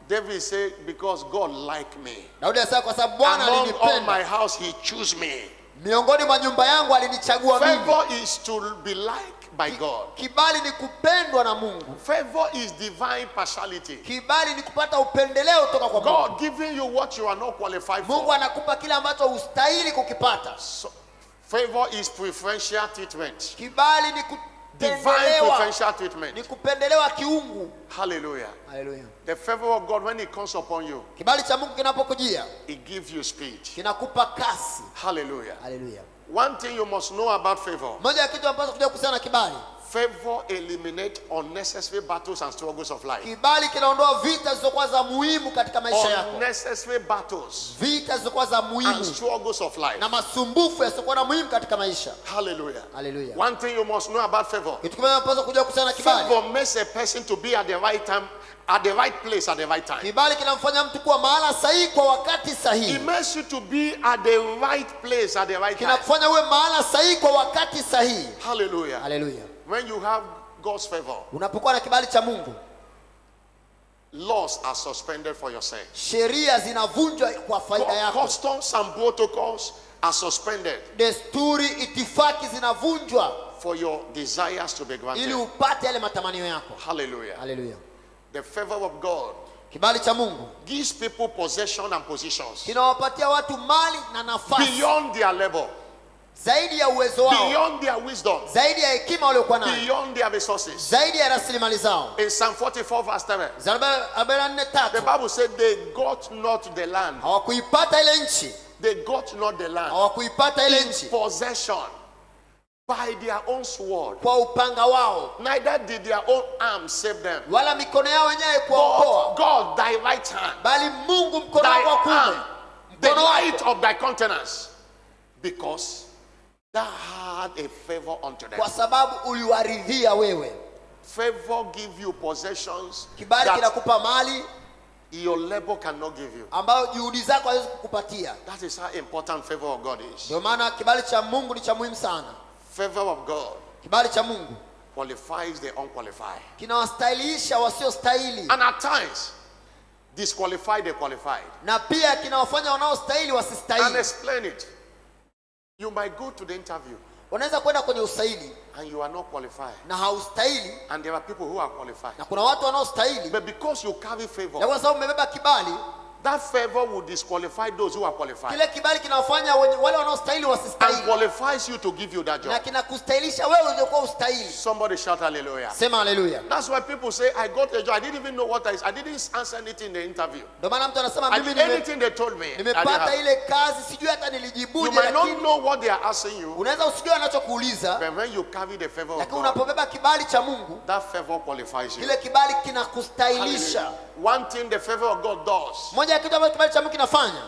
David said, because God liked me, Daudi alisema kwa sababu Bwana among all my alinipenda, house he chose me. miongoni mwa nyumba yangu alinichagua mimi. Favor is to be liked by God. Kibali ni kupendwa na Mungu. Favor is divine partiality. Kibali ni kupata upendeleo kutoka kwa Mungu. God giving you what you are not qualified Mungu for. anakupa kile ambacho hustahili kukipata. So, favor is preferential treatment. Kibali ni Divine kupendelewa, preferential ni treatment. kupendelewa kiungu. Hallelujah. Haleluya. The favor of God, when it comes upon you, Kibali cha Mungu kinapokujia it gives you speed. kinakupa kasi. Hallelujah. Haleluya. One thing you must know about favor. Moja ya kitu ambacho kuja kuhusiana na kibali, Favor eliminates unnecessary battles and struggles of life. kibali kinaondoa vita zilizokuwa za muhimu katika maisha yako, Unnecessary battles vita zilizokuwa za and muhimu struggles of life. na masumbufu yasiyokuwa na muhimu katika maisha. Hallelujah. Haleluya. One thing you must know about favor. Kitu kimoja ambacho kuja kuhusiana na kibali, Favor makes a person to be at the right time, at the right place at the right time. kibali kinamfanya mtu kuwa mahala sahihi kwa wakati sahihi. It makes you to be at the right place at the right time. Kinakufanya uwe mahala sahihi kwa wakati sahihi. Hallelujah. Haleluya. When you have God's favor, Unapokuwa na kibali cha Mungu, laws are suspended for your sake. sheria zinavunjwa kwa faida yako. Customs and protocols are suspended Desturi, itifaki zinavunjwa for your desires to be ili granted. upate yale matamanio yako. Hallelujah. Haleluya. The favor of God Kibali cha Mungu gives people possession and positions kinawapatia watu mali na nafasi beyond their level, zaidi ya uwezo wao, beyond their wisdom, zaidi ya hekima waliokuwa nayo, beyond their resources. zaidi ya rasilimali zao. In Psalm 44 verse 7, the 44:3, Bible said they got not the land. hawakuipata ile nchi, They got not the land hawakuipata ile in nchi possession by their own sword. kwa upanga wao, Neither did their own arm save them. wala mikono yao wenyewe But kuwaokoa, God, thy right hand, bali Mungu mkono thy wako wa kuume, arm, the mkono light wako, of thy countenance, because thou had a favor unto them. kwa sababu uliwaridhia wewe. Favor give you possessions Kibali that kinakupa mali your labor cannot give you. ambayo juhudi zako haziwezi kukupatia. That is how important favor of God is. Ndio maana kibali cha Mungu ni cha muhimu sana. Favor of God Kibali cha Mungu qualifies the unqualified. kinawastahilisha wasiostahili, And at times, disqualify the qualified. na pia kinawafanya wanaostahili And wasistahili. explain it. You might go to the interview Unaweza kwenda kwenye usaili and you are not qualified. na haustahili, And there are people who are qualified. na kuna watu wanaostahili, But because you carry na favor, kwa sababu umebeba kibali, that favor will disqualify those who are qualified. kile kibali kinawafanya wale wanaostahili And wasistahili, qualifies you to give you that na job. kinakustahilisha wewe uliokuwa ustahili. Somebody shout hallelujah. Sema haleluya. That's why people say, I got a job. I didn't even know what I didn't answer anything in the interview. Ndio maana mtu anasema I mimi did anything they told me. I didn't nimepata have. ile kazi, sijui hata You nilijibuje, might not lakini know what they are asking you, unaweza usijue anachokuuliza, but when you carry the favor of lakini God, unapobeba kibali cha Mungu, that favor qualifies you. kile kibali kinakustahilisha. Hallelujah. One thing the favor of God does, Moja ya kitu ambacho kibali cha Mungu kinafanya,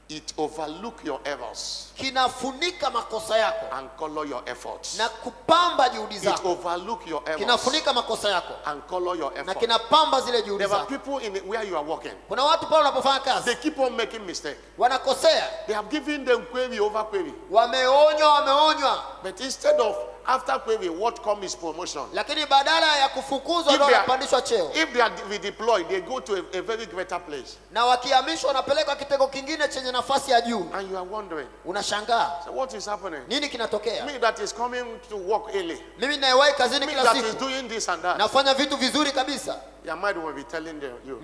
it overlook your errors kinafunika makosa yako and color your efforts. na kupamba juhudi It zako. overlook your errors Kinafunika makosa yako and color your na efforts. kinapamba zile juhudi There are zako. people in where you are working. Kuna watu pale unapofanya kazi They keep on making mistakes. wanakosea, They have given them query over query. wameonywa, But instead of after query, what comes is promotion. lakini badala ya kufukuzwa If ndio they are- wanapandishwa cheo, If they are redeployed, they go to a very greater place. na wakihamishwa wanapelekwa kitengo kingine chenye nafasi ya juu. And you are wondering, Unashangaa so what is happening? nini kinatokea. Me that is coming to work early, Mimi ninayewahi kazini me kila that is siku, doing this and that, nafanya vitu vizuri kabisa, your mind will be telling you.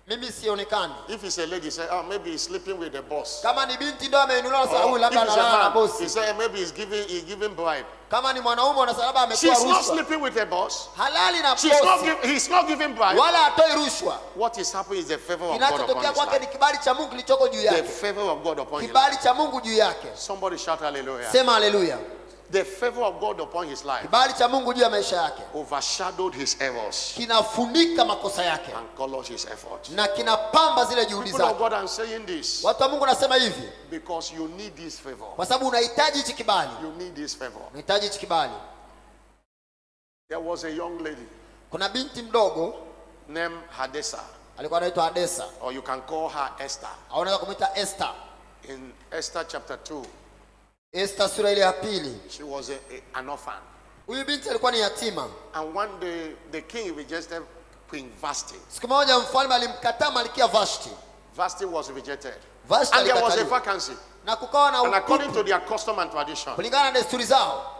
mimi sionekani. If it's a lady, say, oh, maybe he's sleeping with the boss. Kama ni binti ndio ameinuliwa, sasa huyu Or if labda it's analala na a man, he bosi. say maybe he's giving bribe. Kama ni mwanaume unasema labda ametoa She's not rushwa, sleeping with the boss. halali na He's not giving bribe. wala hatoi rushwa. What is happening is the favor of God upon Kinachotokea his kwake life. ni kibali cha Mungu kilichoko juu The yake, favor of God upon his life. kibali cha Mungu juu yake. Somebody shout hallelujah. Sema haleluya. The favor of God upon his life Kibali cha Mungu juu ya maisha yake overshadowed his errors kinafunika makosa yake and colored his effort. na kinapamba zile juhudi People of zake. God, I'm saying this Watu wa Mungu nasema hivi because you need this favor. kwa sababu unahitaji hichi kibali, You need this favor. unahitaji hichi kibali. There was a young lady Kuna binti mdogo named Hadessa, alikuwa anaitwa Adesa, or you can call her Esther. au unaweza kumuita Esther. In Esther chapter 2, Esther sura ile ya pili. she was an orphan. Huyu binti alikuwa ni yatima. And one day, the king rejected Queen Vashti. Siku moja mfalme alimkataa Malkia Vashti. Vashti was rejected. Vashti And there was a alikataliwa. vacancy. Na kukawa na And according to utupu their custom and tradition, kulingana na desturi zao.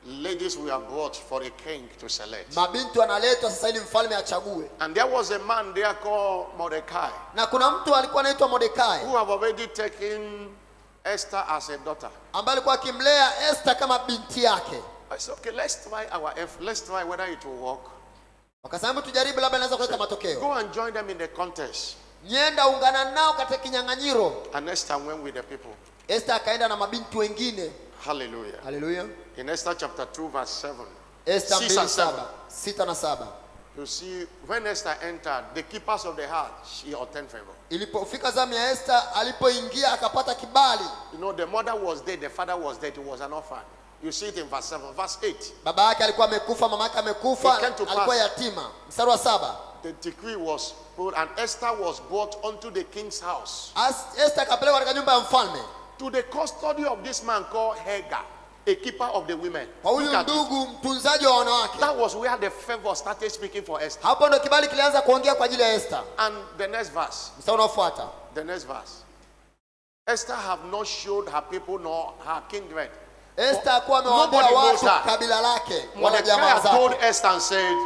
ladies were brought for a king to select. Mabinti wanaletwa sasa ili mfalme achague. And there was a man there called Mordecai, Na kuna mtu alikuwa anaitwa Mordekai who have already taken Esther as a daughter. ambaye alikuwa akimlea Esther kama binti yake. I said, okay, let's try whether it will work. Wakasema tujaribu, labda inaweza kuleta matokeo. Go and join them in the contest. Nyenda ungana nao katika kinyang'anyiro. And Esther went with the people. Esther akaenda na mabinti wengine. Hallelujah. Haleluya. In Esther chapter 2 verse 7. Esther 6 and 7. 6 na 7. You see, when Esther entered, the keepers of the house, she obtained favor. Ilipofika zamu ya Esther, alipoingia akapata kibali. You know, the mother was dead, the father was dead, he was an orphan. You see it in verse 7. Verse 8. Baba yake alikuwa amekufa, mama yake amekufa, It came to alikuwa pass. yatima. Mstari wa 7. The decree was put, and Esther was brought unto the king's house, Esther akapelekwa katika nyumba ya mfalme to the custody of this man called Hagar, a keeper of the women. kwa Look huyu at it. ndugu mtunzaji wa wanawake. That was where the favor started speaking for Esther. Hapo ndo kibali kilianza kuongea kwa ajili ya Esther. And the next verse, Mstari unaofuata. the next verse. Esther have not showed her people nor her kindred. Esther akuwa amewaambia Nobody knows watu her. kabila lake wala Mordecai jamaa told zake. Esther and said,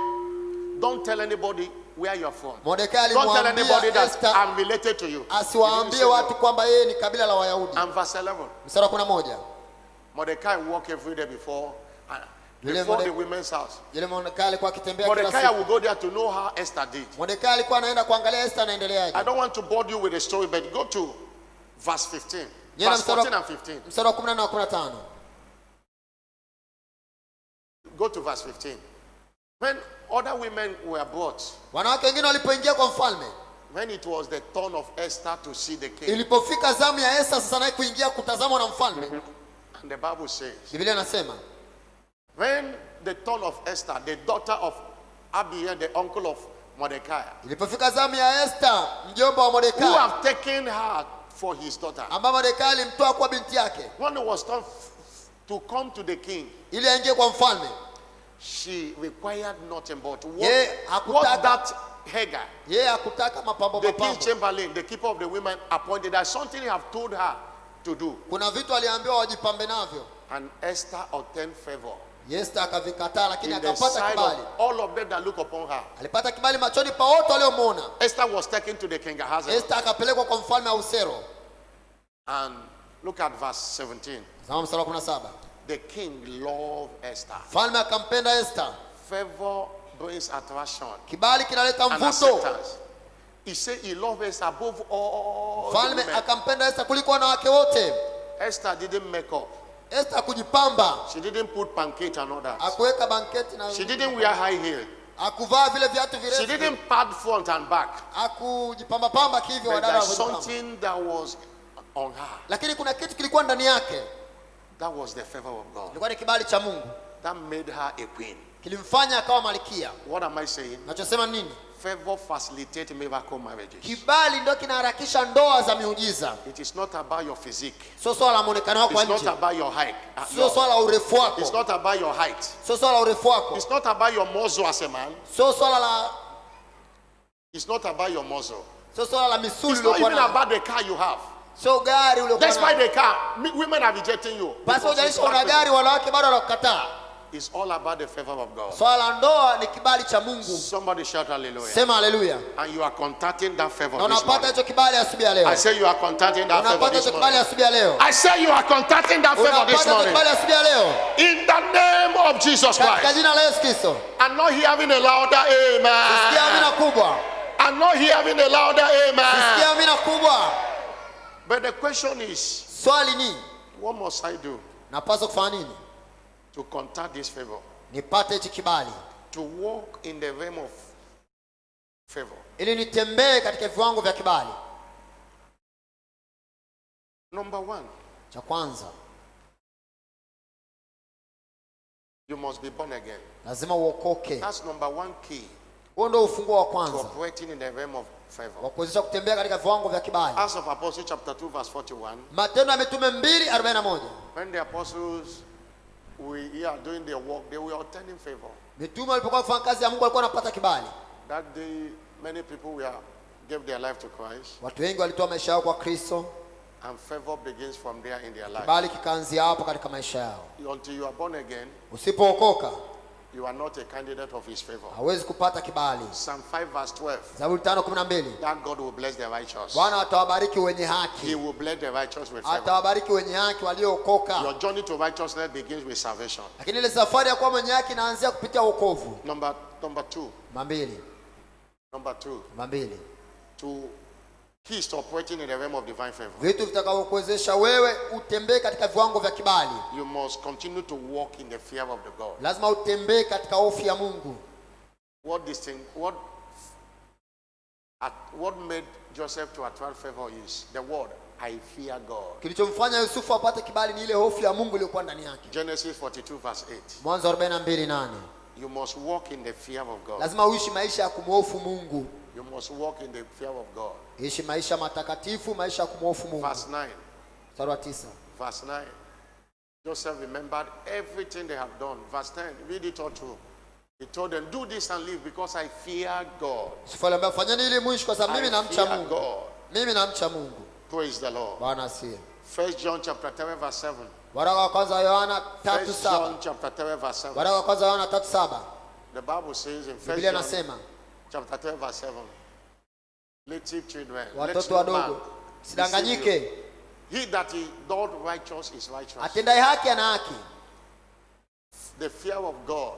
don't tell anybody where you are from. Mordekai Don't tell anybody alimwambia that Esther I'm related to you. asiwaambie He didn't say watu no. kwamba yeye ni kabila la Wayahudi. And verse 11. Mstari wa 11. Mordecai walked every day before Yule the Morde- women's house. Yule Mordekai alikuwa akitembea kila Mordecai siku. will go there to know how Esther did. Mordekai alikuwa anaenda kuangalia Esther I anaendeleaje. don't want to bore you with the story, but go to verse 15. Nenda Verse 14 mstari and 15. mstari wa 14 na 15. Go to verse 15. When other women were brought, Wanawake wengine walipoingia kwa mfalme, when it was the turn of Esther to see the king, ilipofika zamu ya Esther sasa naye kuingia kutazamwa na mfalme, and the Bible says, Biblia inasema when the turn of Esther, the daughter of Abiel, the uncle of Mordecai, ilipofika zamu ya Esther, mjomba wa who Mordekai, have taken her for his daughter, ambaye Mordekai alimtoa kwa binti yake when it was time to come to the king, ili aingie kwa mfalme, she required nothing but Ye, what hakutaka. that Hagar. Yeye hakutaka mapambo The king mapambo. chamberlain, the keeper of the women, appointed that something he have told her to do. Kuna vitu aliambiwa wajipambe navyo. And Esther obtained favor Esther akavikataa, lakini in the akapata sight kibali. of all of them that look upon her. Alipata kibali machoni pa wote waliomwona. Esther was taken to the king Ahasuerus. Esther akapelekwa kwa mfalme Ahasuero. And look at verse 17. Soma mstari wa 17. The king loved Esther. Mfalme akampenda Esther. Favor brings attraction Kibali kinaleta and mvuto. acceptance. He said he loved Esther above all the Mfalme women. akampenda Esther kuliko wanawake wote. Esther didn't make up. Esther kujipamba. She didn't put pancake and all that. Akuweka banketi na She didn't wear high heel. akuvaa vile viatu She virefu. didn't pad front and back. Akujipamba pamba kivyo But wadada there's wanavyojipamba. something that was on her. Lakini kuna kitu kilikuwa ndani yake. That was the favor of God. Ilikuwa ni kibali cha Mungu. That made her a queen. Kilimfanya akawa malkia. What am I saying? Nachosema nini? Favor facilitates miracle marriages. Kibali ndio kinaharakisha ndoa za miujiza. It is not about your physique. Sio swala la muonekano wako It's not nje. about your height. Sio swala la urefu wako. It's not about your height. Sio swala la urefu wako. It's not about your muscle as a man. Sio swala la It's not about your muscle. sio swala la misuli It's not uliokuwa even nayo. about the car you have. Sio gari uliokuwa Despite nayo. the car, women are rejecting you. Basi Because it's hujalisha una not gari, favor. wanawake bado wanakukataa. It's all about the favor of God. Swala la ndoa ni kibali cha Mungu. Somebody shout hallelujah. Sema haleluya. And you are contacting that favor Na this unapata morning. hicho kibali asubuhi ya leo. I say you are contacting that favor Unapata this hicho kibali morning. asubuhi ya leo. I say you are contacting that favor this Unapata hicho morning. kibali asubuhi ya leo. In the name of Jesus Katika Christ. jina la Yesu Kristo. I'm not hearing a louder Sikia amina amen. kubwa. I'm not hearing a louder Sikia amen. amina kubwa. But the question is, Swali ni what must I do napaswa kufanya nini? to contact this favor? Nipate hichi kibali. To walk in the realm of favor. Ili nitembee katika viwango vya kibali. Number one, Cha kwanza, you must be born again. lazima uokoke. That's number one key Huo ndio ufunguo wa to kwanza operating in the realm of favor. wa kuwezesha kutembea katika viwango vya kibali. Acts of Apostles chapter 2 verse 41. Matendo ya Mitume 2:41. When the apostles were doing their work, they were obtaining favor. Mitume walipokuwa kufanya kazi ya Mungu walikuwa wanapata kibali. That day, many people gave their life to Christ, Watu wengi walitoa maisha yao kwa Kristo. and favor begins from there in their life. Kibali kikaanzia hapo katika maisha yao. Until you are born again, Usipookoka you are not a candidate of His favor. hauwezi kupata kibali. Psalm 5 verse 12. Zaburi 5:12. That God will bless the righteous. Bwana atawabariki wenye He haki. will bless the righteous with favor. Atawabariki wenye haki waliookoka. Your journey to righteousness begins with salvation. Lakini ile safari ya kuwa mwenye haki inaanzia kupitia wokovu. Number two. Namba mbili. To keys to operating in the realm of divine favor. Vitu vitakavyokuwezesha wewe utembee katika viwango vya kibali. You must continue to walk in the fear of the God. Lazima utembee katika hofu ya Mungu. What made Joseph to attract favor is the word, I fear God. Kilichomfanya Yusufu apate kibali ni ile hofu ya Mungu iliyokuwa ndani yake. Genesis 42 verse 8. Mwanzo 42:8. You must walk in the fear of God. Lazima uishi maisha ya kumhofu Mungu. You must walk in the fear of God. Ishi maisha matakatifu, maisha ya kumhofu Mungu. Verse 9. Mstari wa 9. Verse 9. Joseph remembered everything they have done. Verse 10. Read it all through. He told them, do this and live because I fear God. Yusufu aliambia fanyeni ili muishi kwa sababu mimi I namcha fear Mungu. God. Mimi namcha Mungu. Praise the Lord. Bwana asiye. 1 John chapter 3 verse 7. Waraka wa kwanza wa Yohana 1 3:7. John chapter 3 verse 7. Waraka wa kwanza wa Yohana 3:7. The Bible says in 1 Biblia John inasema chapter 3 verse 7. Little children, let watoto no man wadogo sidanganyike. deceive you. He that is not righteous is righteous. Atendaye haki ana haki. The fear of God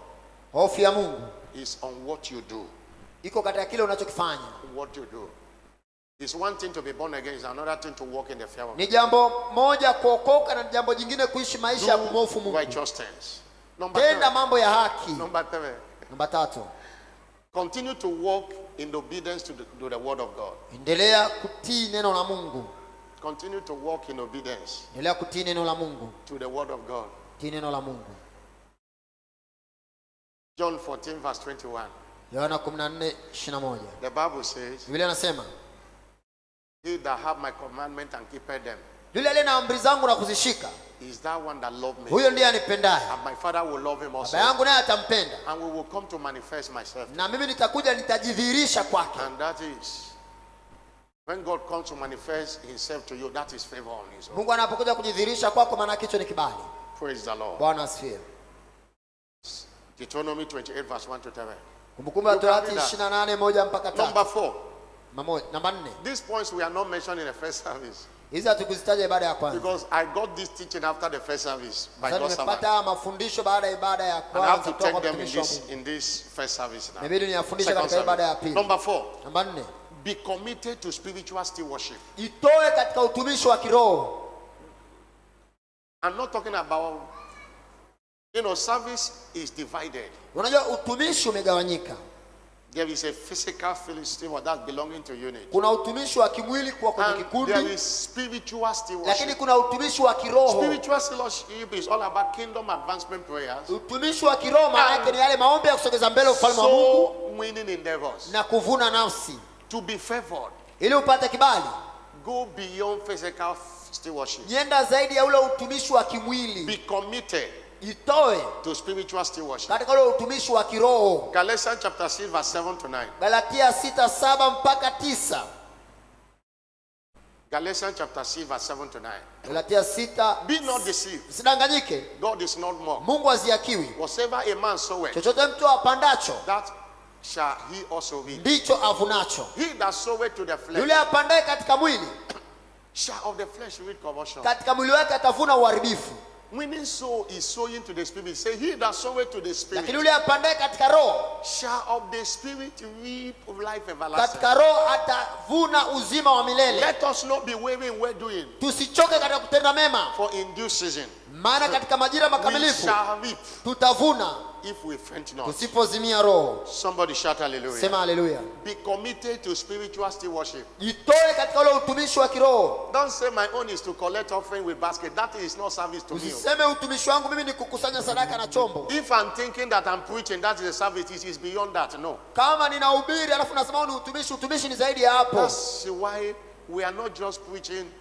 Hofu ya Mungu is on what you do. iko katika kile unachokifanya. What you do. It's one thing to be born again, it's another thing to walk in the fear of God. Ni jambo moja kuokoka na jambo jingine kuishi maisha ya kumhofu Do Mungu. righteous things. Number Tenda 3. mambo ya haki. Number 3. Namba 3. Continue to walk in obedience to the word of God. Endelea kutii neno la Mungu. Continue to walk in obedience Endelea kutii neno la Mungu. to the word of God. Tii neno la Mungu. John 14 verse 21. Yohana 14:21. The Bible says, Biblia inasema, he that have my commandment and keepeth them yule aliye na amri zangu na kuzishika is that one that loved me. Huyo ndiye anipendaye. And my Father will love him also. Baba yangu naye atampenda. And we will come to manifest myself. Na mimi nitakuja nitajidhihirisha kwake. And that is, when God comes to manifest himself to you, that is favor on his own. Mungu anapokuja kujidhihirisha kwako, maana hicho ni kibali. Praise the Lord. Bwana asifiwe. Deuteronomy 28 verse 1 to 7. Kumbukumbu la Torati 28:1 mpaka 3. Number 4. Namba 4. These points we are not mentioned in the first service. Hizi hatukuzitaja ibada ya kwanza. Because I got this teaching after the first service by God's servant. Nimepata mafundisho baada ya ibada ya And I have kwanza to kutoka take kwa them mtumishi wa Mungu. in this first service now. Inabidi niyafundishe Second katika ibada ya service. pili. Number 4. Namba 4. Be committed to spiritual stewardship. Jitoe katika utumishi wa kiroho. I'm not talking about, service is divided. Unajua utumishi umegawanyika. There is a physical steward that's belonging to unit. Kuna utumishi wa kimwili kwa kwenye kikundi. There is spiritual stewardship. Lakini kuna utumishi wa kiroho. Spiritual stewardship is all about kingdom advancement prayers. Utumishi wa kiroho maana yake ni yale maombi ya kusogeza mbele ufalme wa Mungu. Winning endeavors. Na kuvuna nafsi. To be favored. Ili upate kibali. Go beyond physical stewardship. Nienda zaidi ya ule utumishi wa kimwili. Be committed. Jitoe to spiritual stewardship. Katika ule utumishi wa kiroho. Galatians chapter 6 verse 7 to 9. Galatia 6:7 mpaka 9. Galatians chapter 6 verse 7 to 9. Galatia 6. Be not deceived. Usidanganyike. God is not mocked. Mungu haziakiwi. Whatever a man soweth, chochote mtu apandacho, that shall he also reap. Ndicho avunacho. He that soweth to the flesh, yule apandaye katika mwili, shall of the flesh reap corruption. Katika mwili wake atavuna uharibifu. Meaning sow is sowing to the spirit. Say he that soweth to the spirit, lakini yule apandaye katika roho, shall of the spirit reap life everlasting. Katika roho atavuna uzima wa milele. Let us not be weary in well doing. Tusichoke katika kutenda mema. For in due season, maana katika majira makamilifu, we shall reap. Tutavuna. If we faint not. Tusipozimia roho. Somebody shout hallelujah. Sema hallelujah. Be committed to spiritual stewardship. Jitoe katika ule utumishi wa kiroho. Don't say my own is to collect offering with basket. That is not service to me. Usiseme utumishi wangu mimi ni kukusanya sadaka na chombo. If I'm thinking that I'm preaching, that is a service. It is beyond that. No. Kama ninahubiri alafu nasema ni utumishi, utumishi ni zaidi ya hapo. That's why we are not just preaching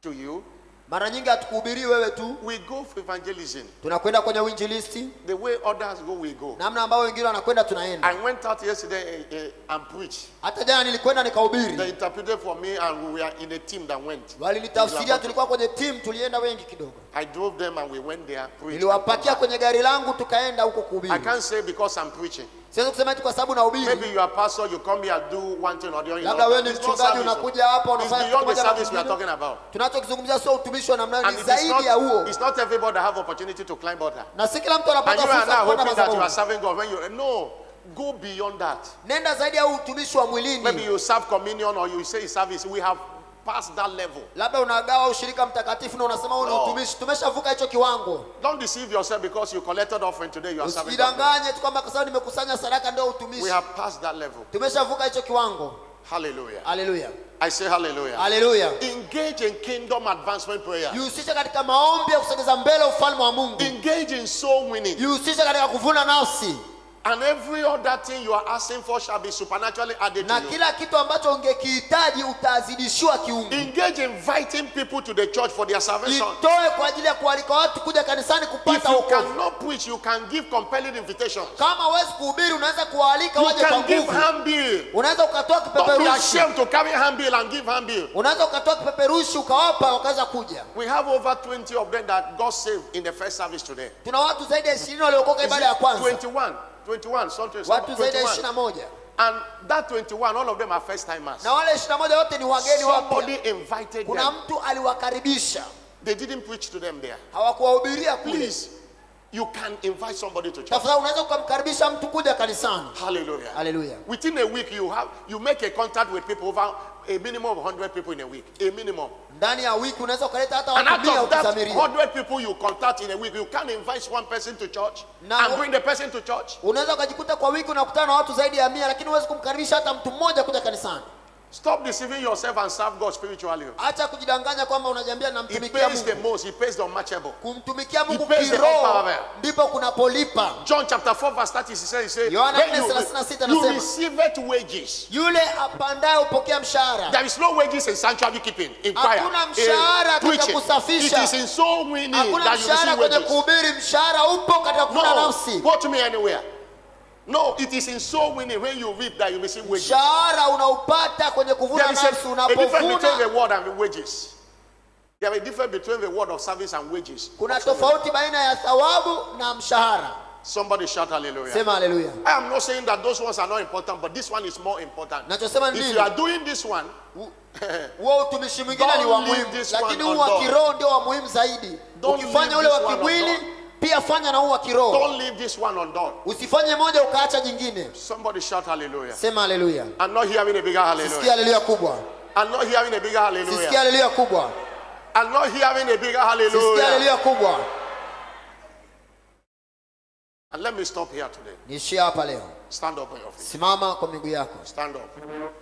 to you. Mara nyingi hatukuhubiri wewe tu. We go for evangelism. Tunakwenda kwenye uinjilisti. The way others go, we go. Namna ambao wengine wanakwenda tunaenda. I went out yesterday and preached. Hata jana nilikwenda nikahubiri. They interpreted for me and we were in a team that went. Walinitafsiria, tulikuwa kwenye team, tulienda wengi kidogo. I drove them and we went there preach. Niliwapakia kwenye gari langu tukaenda huko kuhubiri. I can't say because I'm preaching. Siwezi kusema eti kwa sababu nahubiri. Maybe you are pastor, you come here and do one thing or the other. Labda wewe ni mchungaji unakuja hapa unafanya beyond the service we are talking about. Tunachokizungumzia sio utumishi wa namna ni zaidi ya huo. It's not everybody that have opportunity to climb altar. Na si kila mtu anapata fursa ya kupanda madhabahu. That you are madhabahu. serving God when you no, go beyond that. Nenda zaidi ya utumishi wa mwilini. Maybe you serve communion or you say service. We have passed that level. Labda unagawa ushirika mtakatifu na unasema huu ni utumishi. Tumeshavuka hicho kiwango. Don't deceive yourself because you collected offering today, you are serving God. Usidanganye tu kwamba kwa sababu nimekusanya sadaka ndio utumishi. We have passed that level. Tumeshavuka hicho kiwango. Hallelujah. Hallelujah. I say hallelujah. Hallelujah. Engage in kingdom advancement prayer. Jihusishe katika maombi ya kusogeza mbele ufalme wa Mungu. Engage in soul winning. Jihusishe katika kuvuna nafsi. And every other thing you are asking for shall be supernaturally added to you. Na kila kitu ambacho ungekihitaji utazidishiwa kiungu. Engage inviting people to the church for their salvation. Jitoe kwa ajili ya kualika watu kuja kanisani kupata wokovu. If you cannot preach, you can give compelling invitations. Kama huwezi kuhubiri, unaweza kualika waje kwa nguvu. You can give handbill. Unaweza ukatoa kipeperushi. Don't be ashamed to carry handbill and give handbill. Unaweza ukatoa kipeperushi ukawapa wakaweza kuja. We have over 20 of them that God saved in the first service today. Tuna watu zaidi ya 20 waliokoka ibada ya kwanza. 21 something. Watu zaidi ya 21. And that 21, all of them are first timers. Na wale 21 wote ni wageni wapya. Somebody invited them. Kuna mtu aliwakaribisha. They didn't preach to them there. Hawakuwahubiria kule. Please, you can invite somebody to church. Tafadhali unaweza kumkaribisha mtu kuja kanisani. Hallelujah. Hallelujah. Within a week you make a contact with people over a minimum of 100 people in a week. A minimum. Ndani ya wiki unaweza kuleta hata And watu 100 out of that ukisamiria. 100 people you contact in a week, you can't invite one person to church and bring the person to church. Unaweza ukajikuta kwa wiki unakutana na watu zaidi ya 100 lakini huwezi kumkaribisha hata mtu mmoja kuja kanisani. Stop deceiving yourself and serve God spiritually. Acha kujidanganya kwamba unajiambia He namtumikia pays the Mungu. most. He pays the unmatchable. Kumtumikia Mungu pays the kiroho unparalleled. ndipo kunapolipa. John chapter 4 verse 30 he says, Yohana when 4:36 you anasema, receive wages. Yule apandaye hupokea mshahara. There is no wages in sanctuary keeping, in choir, Hakuna mshahara in katika preaching. kusafisha. It is in soul winning Hakuna that you mshahara receive kwenye wages. kuhubiri, mshahara upo katika kuvuna No, nafsi. go to me anywhere. No, it is in soul winning when you reap that you receive wages. Mshahara unaupata kwenye kuvuna There is nafsi a difference between the unapovuna. word and the wages. There is a difference between the word of service and wages. Kuna tofauti baina ya thawabu na mshahara. Somebody shout hallelujah. Sema haleluya. I am not saying that those ones are not important, but this one is more important. Nachosema If nini? you are doing this one, Huo utumishi mwingine ni wa Don't leave muhimu, this lakini one huu wa undone. kiroho ndio wa muhimu zaidi. Don't Ukifanya leave ule this wa one kimwili, undone. pia fanya na huu wa kiroho. don't leave this one undone. Usifanye moja ukaacha jingine. Somebody shout hallelujah. Sema haleluya. I'm not hearing a bigger Sikia hallelujah. haleluya kubwa. I'm not hearing a bigger Sikia hallelujah. haleluya kubwa. I'm not hearing a bigger Sikia hallelujah. haleluya kubwa. And let me stop here today. Niishie hapa leo. Stand up on your feet. Simama kwa miguu yako. Stand up.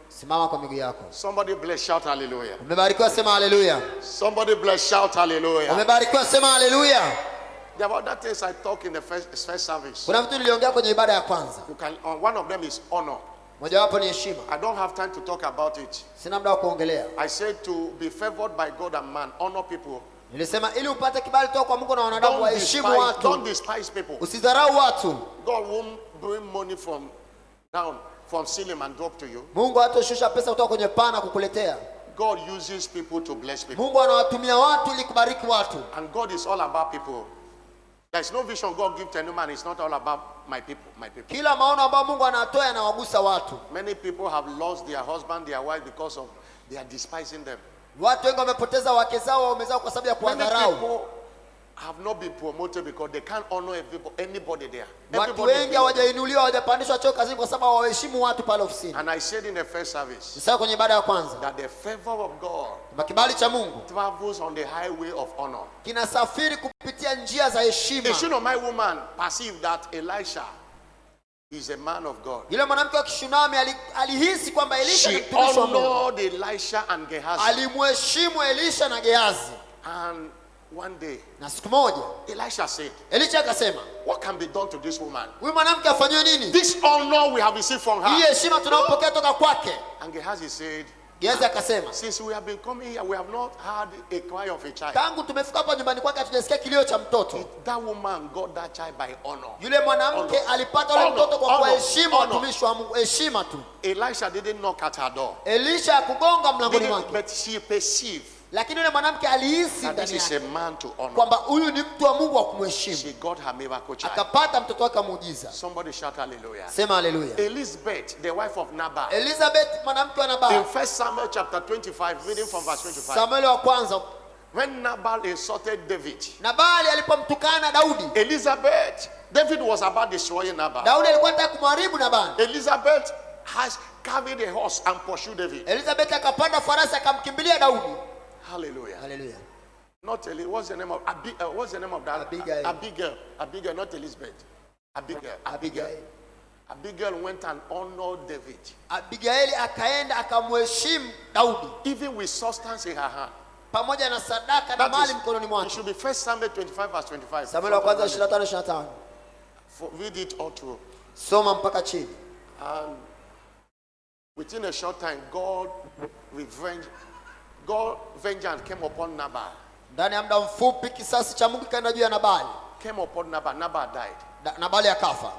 Simama kwa miguu yako. Somebody bless, shout hallelujah. Umebarikiwa, sema haleluya. Somebody bless, shout hallelujah. Umebarikiwa, sema haleluya. There were other things I talk in the first service. Kuna vitu niliongea kwenye ibada ya kwanza. You can, one of them is honor. Mojawapo ni heshima. I don't have time to talk about it. Sina muda wa kuongelea. I said to be favored by God and man, honor people. Nilisema ili upate kibali toka kwa Mungu na wanadamu, waheshimu watu. Don't despise people. Usidharau watu. God won't bring money from down, from ceiling and drop to you. Mungu hatoshusha pesa kutoka kwenye pana kukuletea. God uses people to bless people. Mungu anawatumia watu ili kubariki watu. And God is all about people. There's no vision God gives to any man. It's not all about my people, my people. Kila maono ambayo Mungu anatoa yanawagusa watu. Many people have lost their husband, their wife because of they are despising them. Watu wengi wamepoteza wake zao, waume zao kwa sababu ya Many kuwadharau. people have not been promoted because they can't honor anybody there. Watu Everybody is wengi below. hawajainuliwa, hawajapandishwa cheo kazini kwa sababu hawaheshimu watu pale ofisini. And I said in the first service Sasa kwenye ibada ya kwanza, that the favor of God kibali cha Mungu travels on the highway of honor. kinasafiri kupitia njia za heshima. A Shunammite woman perceived that Elisha is a man of God. Yule mwanamke wa Kishunami alihisi kwamba Elisha ni She mtumishi wa Mungu. honored Elisha and Gehazi. Alimheshimu Elisha na Gehazi. And one day, Na siku moja Elisha said, Elisha akasema, what can be done to this woman? huyu mwanamke afanywe nini? This honor we have received from Hii her. heshima tunayopokea toka kwake. And Gehazi said, Gehazi akasema, since we have been coming here, we have not heard a cry of a child. tangu tumefika hapa nyumbani kwake hatujasikia kilio cha mtoto. That woman got that child by honor. Yule mwanamke Honor. alipata yule Honor. mtoto kwa Honor. kuheshimu Honor. watumishi wa Mungu, heshima tu. Elisha didn't knock at her door. Elisha hakugonga mlangoni mwake, But she perceived lakini yule mwanamke alihisi that this ndani is a yake man to honor. kwamba huyu ni mtu wa Mungu wa kumheshimu. She got her miracle child. Akapata mtoto wake muujiza. Somebody shout hallelujah. Sema haleluya. Elizabeth, the wife of Nabal. Elizabeth mwanamke wa In Nabal. 1 Samuel chapter 25, reading from verse 25. Samueli wa kwanza, When Nabal insulted David, Nabali alipomtukana Daudi, Elizabeth, David was about destroying Nabal. Daudi alikuwa anataka kumharibu Nabali. Elizabeth has carried a horse and pursued David. Elizabeth akapanda farasi akamkimbilia Daudi. Hallelujah. Haleluya. Not what's the name of what's the name of that? Abigail. Abigail, not Elizabeth. Abigail. Abigail went and honored David, Abigaili akaenda akamheshimu Daudi even with substance in her hand. pamoja na sadaka na That mali is, mkononi it mwake. should be 1 Samuel 25 verse 25. Samueli wa kwanza 25:25. Read it all through. Soma mpaka chini. And within a short time, God vengeance came upon Nabal. Ndani ya muda mfupi kisasi cha Mungu kaenda juu ya Nabali. Came upon Nabal. Nabal died. Nabali akafa.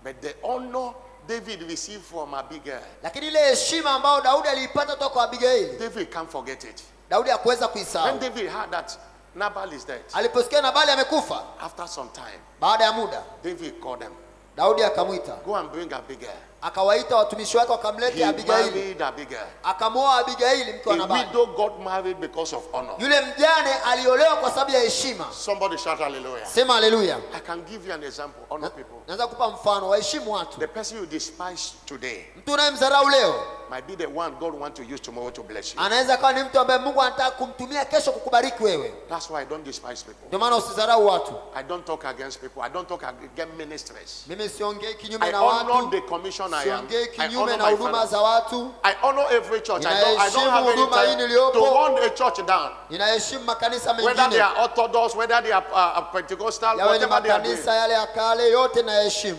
But the honor David received from Abigail, Lakini ile heshima ambayo Daudi aliipata toka kwa Abigaili, David can't forget it. Daudi hakuweza When kuisahau. David heard that Nabal is dead, Aliposikia Nabali amekufa, after some time, baada ya muda, David called them. Daudi akamwita. Go and bring Abigail. Akawaita watumishi wake He wakamleta Abigaili. married Abigail. Akamwoa Abigaili mke wa A Nabali. widow got married because of honor. Yule mjane aliolewa kwa sababu ya heshima. Somebody shout hallelujah. Sema haleluya. I can give you an example. Honor people. Naweza kupa mfano, waheshimu watu. The person you despise today Mtu unayemdharau leo might be the one God wants to use tomorrow to bless you. anaweza kuwa ni mtu ambaye Mungu anataka kumtumia kesho kukubariki wewe. That's why I don't despise people. Ndio maana usidharau watu. I don't talk against people. I don't talk against ministries. Mimi siongei I kinyume na honor watu. the commission organization I am. siongei I kinyume honor na my huduma fathers. za watu. I honor every church. I don't Ninaheshimu have any huduma hii time niliyopo. to run a church down. Ninaheshimu makanisa Whether they mengine, are Orthodox, whether they are Pentecostal, yawe ni whatever they are doing. makanisa yale ya kale, yote naheshimu.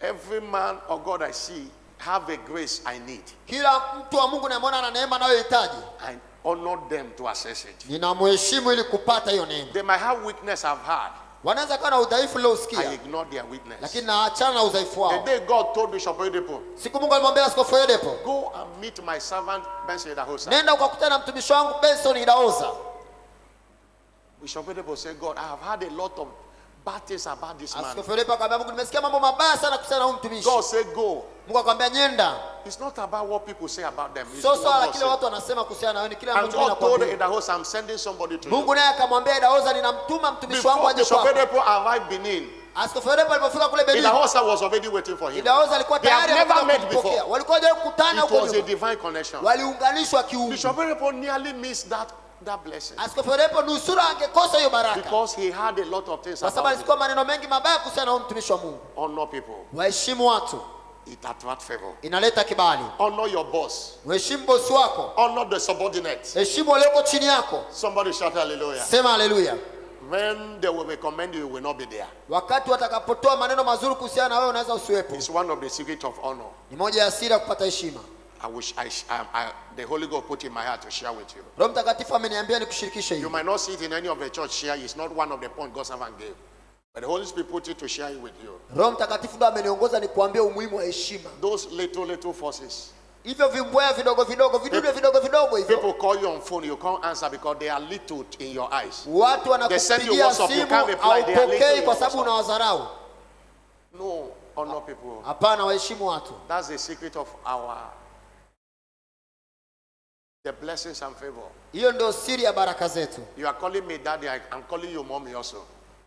Every man of God I see have a grace I need. Kila mtu wa Mungu namwona na neema anayohitaji, I honor them to access it. ninamheshimu ili kupata hiyo neema. They might have weakness I've had. Wanaweza kuwa na udhaifu I uliosikia, ignore their weakness. lakini naachana na udhaifu The wao. day God told Bishop Oyedepo, Siku Mungu alimwambia Askofu Oyedepo, go and meet my servant Benson Idahosa. nenda ukakutana na mtumishi wangu Benson Idahosa. Bishop Oyedepo said, God, I have had a lot of bad things about this man. Askofu Oyedepo akamwambia Mungu, nimesikia mambo mabaya sana kuhusiana na huyu mtumishi. God said, go. Mungu akamwambia nyenda. It's not about what people say about them. It's Sio what swala God kile said. watu wanasema kuhusiana na wewe, ni kile And ambacho God told ninakwambia. Idahosa, I'm sending somebody to you. Mungu naye akamwambia Idahosa, ninamtuma mtumishi wangu Before aje Bishop kwako. Oyedepo arrived Benin, Askofu Oyedepo alipofika kule Benin, Idahosa was already waiting for him. Idahosa alikuwa They have tayari never amekuja met kumpokea. before. Walikuwa hawajawahi kukutana It huko was a nyuma. divine connection. Waliunganishwa kiungu. Bishop Oyedepo nearly missed that blessing Askofu Oyedepo nusura angekosa hiyo baraka, because he had a lot of things kwa sababu about him. alisikia maneno mengi mabaya kuhusiana na huyu mtumishi wa Mungu. Honor people. Waheshimu watu, It attracts favor. inaleta kibali. Honor your boss. Mheshimu bosi wako, Honor the subordinates. heshimu walioko chini yako. Somebody shout hallelujah. Sema haleluya. When they will recommend you, you will not be there. Wakati watakapotoa maneno mazuri kuhusiana na wewe, unaweza usiwepo. It's one of the secrets of honor. Ni moja ya siri ya kupata heshima. I wish the Holy Ghost put in my heart to share with you. Roho Mtakatifu ameniambia nikushirikishe You hivi. might not see it in any of the church share. It's not one of the points God's servant gave. But the Holy Spirit put it to share it with you. Roho Mtakatifu ndo ameniongoza nikuambia umuhimu wa heshima. Those little forces. Hivyo vimbwea vidogo vidogo, vidude vidogo vidogo hivyo. People call you on phone, you can't answer because they are little in your eyes. Watu They send you wanakupigia WhatsApp, you simu can't reply, they are little haupokei in kwa your sababu WhatsApp. unawadharau. No, honor people. Hapana, waheshimu watu. That's the secret of the blessings and favor. Hiyo ndio siri ya baraka zetu. You are calling me daddy, I'm calling you mommy also.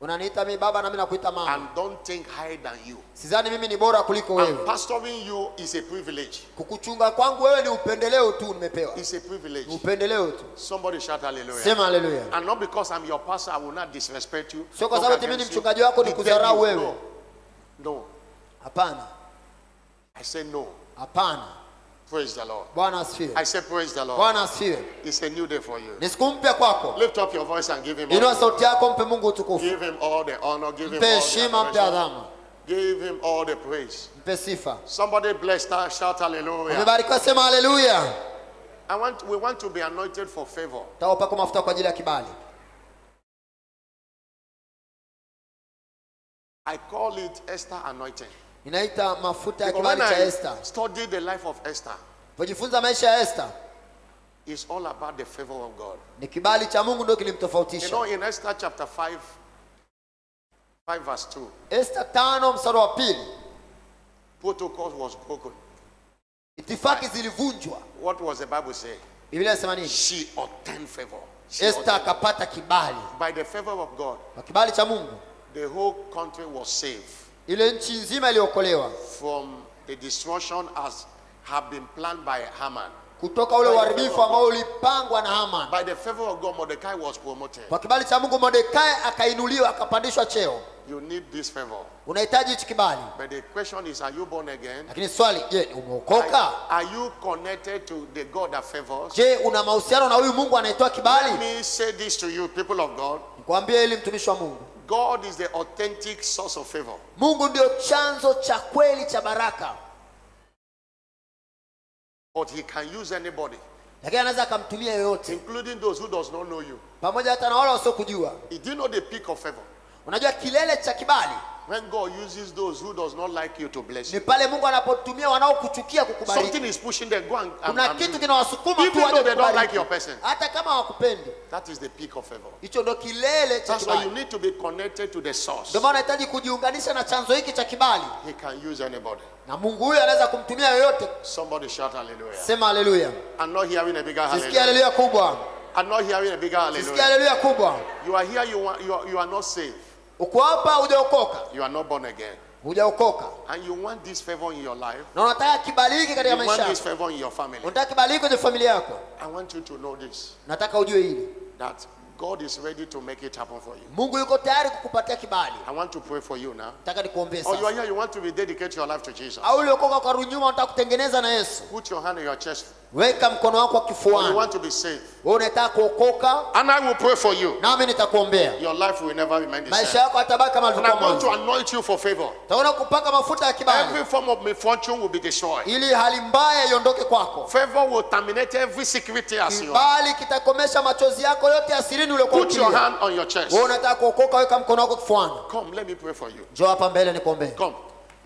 Unaniita mimi baba na mimi nakuita mama. And don't think higher than you. Sidhani mimi ni bora kuliko And wewe. pastoring you is a privilege. Kukuchunga kwangu wewe ni upendeleo tu nimepewa. It's a privilege. Ni upendeleo tu. Somebody shout hallelujah. Sema haleluya. And not because I'm your pastor, I will not disrespect you. Sio kwa talk sababu mimi ni against you, mchungaji wako defend nikudharau you. wewe. No. Hapana. I say no. Hapana. Praise the Lord. Bwana asifiwe. I say praise the Lord. Bwana asifiwe. It's a new day for you. Ni siku mpya kwako. Lift up your voice and give him Inua all, sauti yako, mpe Mungu utukufu. give him all the honor, give him Mpe all the heshima, mpe adoration. adhamu. Give him all the praise. Mpe sifa. Somebody bless that, shout hallelujah. Umebarikiwa, sema haleluya. We want to be anointed for favor. Tawapaka mafuta kwa ajili ya kibali. I call it Esther anointing. Inaita mafuta ya Because when kibali cha I Esther. study the life of Esther, Pojifunza maisha ya Esther, it's all about the favor of God. ni kibali cha Mungu ndio You kilimtofautisha. know, in Esther chapter 5 verse 2, Esther 5 mstari wa 2, protocol was broken. itifaki zilivunjwa. What was the Bible say? Biblia inasema nini? She obtained favor. She Esther obtained- akapata kibali. by the favor of God, Kwa kibali cha Mungu, the whole country was saved ile nchi nzima iliokolewa from the destruction as had been planned by Haman. kutoka ule uharibifu ambao ulipangwa na Haman. By the favor of God, Mordecai was promoted. Kwa kibali cha Mungu, Mordekai akainuliwa, akapandishwa cheo. You need this favor. Unahitaji hichi kibali. But the question is, are you born again? Lakini swali, je, umeokoka? Are you connected to the God that favors? Je, una mahusiano na huyu Mungu anayetoa Let kibali? me say this to you, people of God. Nikwambie ili mtumishi wa Mungu, God is the authentic source of favor. Mungu ndio chanzo cha kweli cha baraka, But he can use anybody, lakini anaweza akamtumia yoyote, including those who does not know you. pamoja hata na wale wasiokujua. Did you know the peak of favor? Unajua kilele cha kibali When God uses those who does not like you to bless ni you. pale Mungu anapotumia wanaokuchukia kukubariki. Something is pushing them. Go and Kuna do kitu it. kinawasukuma tu Even though waje they don't like kukubariki, your person. hata kama hawakupendi. That is the peak of favor. Hicho ndio kilele cha That's why you kibali. need to be connected to the source. Ndio maana unahitaji kujiunganisha na chanzo hiki cha kibali, He can use anybody. na Mungu huyo anaweza kumtumia yoyote. Somebody shout hallelujah. Sema haleluya. I'm not hearing a bigger Sisikia hallelujah. haleluya kubwa. I'm not hearing a bigger Sisikia hallelujah. haleluya kubwa. You are here, you are not saved. Uko hapa hujaokoka, You are not born again. hujaokoka, And you want this favor in your life. na unataka kibali hiki katika You maisha want this yako, favor in your family. unataka kibali hiki kwenye familia yako. I want you to know this. Nataka ujue hili, That God is ready to make it happen for you. Mungu yuko tayari kukupatia kibali. I want to pray for you now. Nataka nikuombee Or you are sasa. here, you want to rededicate your life to Jesus. Au uliokoka kwa nyuma unataka kutengeneza na Yesu. Put your hand on your chest. Weka mkono wako Or you kifuani. want to be saved. Wewe unataka kuokoka, And I will pray for you. nami nitakuombea. Your life will never remain the Maisha same. yako hatabaki kama And alivyokuwa I'm going to mwanzo. anoint you for favor. Utaona kupaka mafuta ya kibali Every form of misfortune will be destroyed. ili hali mbaya iondoke kwako. Favor will terminate every secret tears you have. Kibali kitakomesha machozi yako yote asirini uliokuwa Put your ukilia. hand on your chest. Wewe unataka kuokoka, weka mkono wako kifuani. Come, let me pray for you. Njoo hapa mbele nikuombee. Come,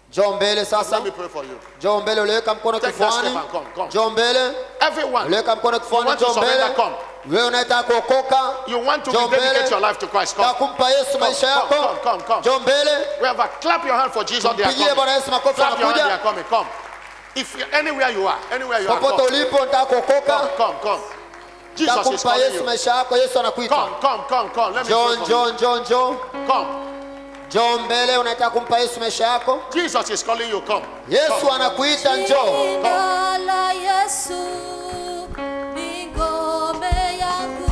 Njoo mbele sasa. let me pray for you. Njoo mbele, uliweka mkono Take that kifuani. step and come. Njoo mbele, Everyone, uliweka mkono you kifuani. want to Njoo surrender, mbele. come. Wewe unataka kuokoka, You want to njoo rededicate mbele. your life to Christ. Nataka Come. kumpa Yesu maisha yako. Come. Njoo mbele. Wherever, clap your hand for Jesus. They are Mpigie coming. Bwana Yesu makofi, Clap your hand, they are anakuja. coming. Come. If you're anywhere you are, Popote come. ulipo unataka kuokoka, Come. nataka Jesus is kumpa calling Yesu you. maisha yako. Yesu anakuita. Come. Let me Njoo, pray for you. njoo. Come. Njoo mbele, unataka kumpa Yesu maisha yako. Jesus is calling you. Come. Yesu anakuita, njoo. Jina la Yesu ni ngome yangu.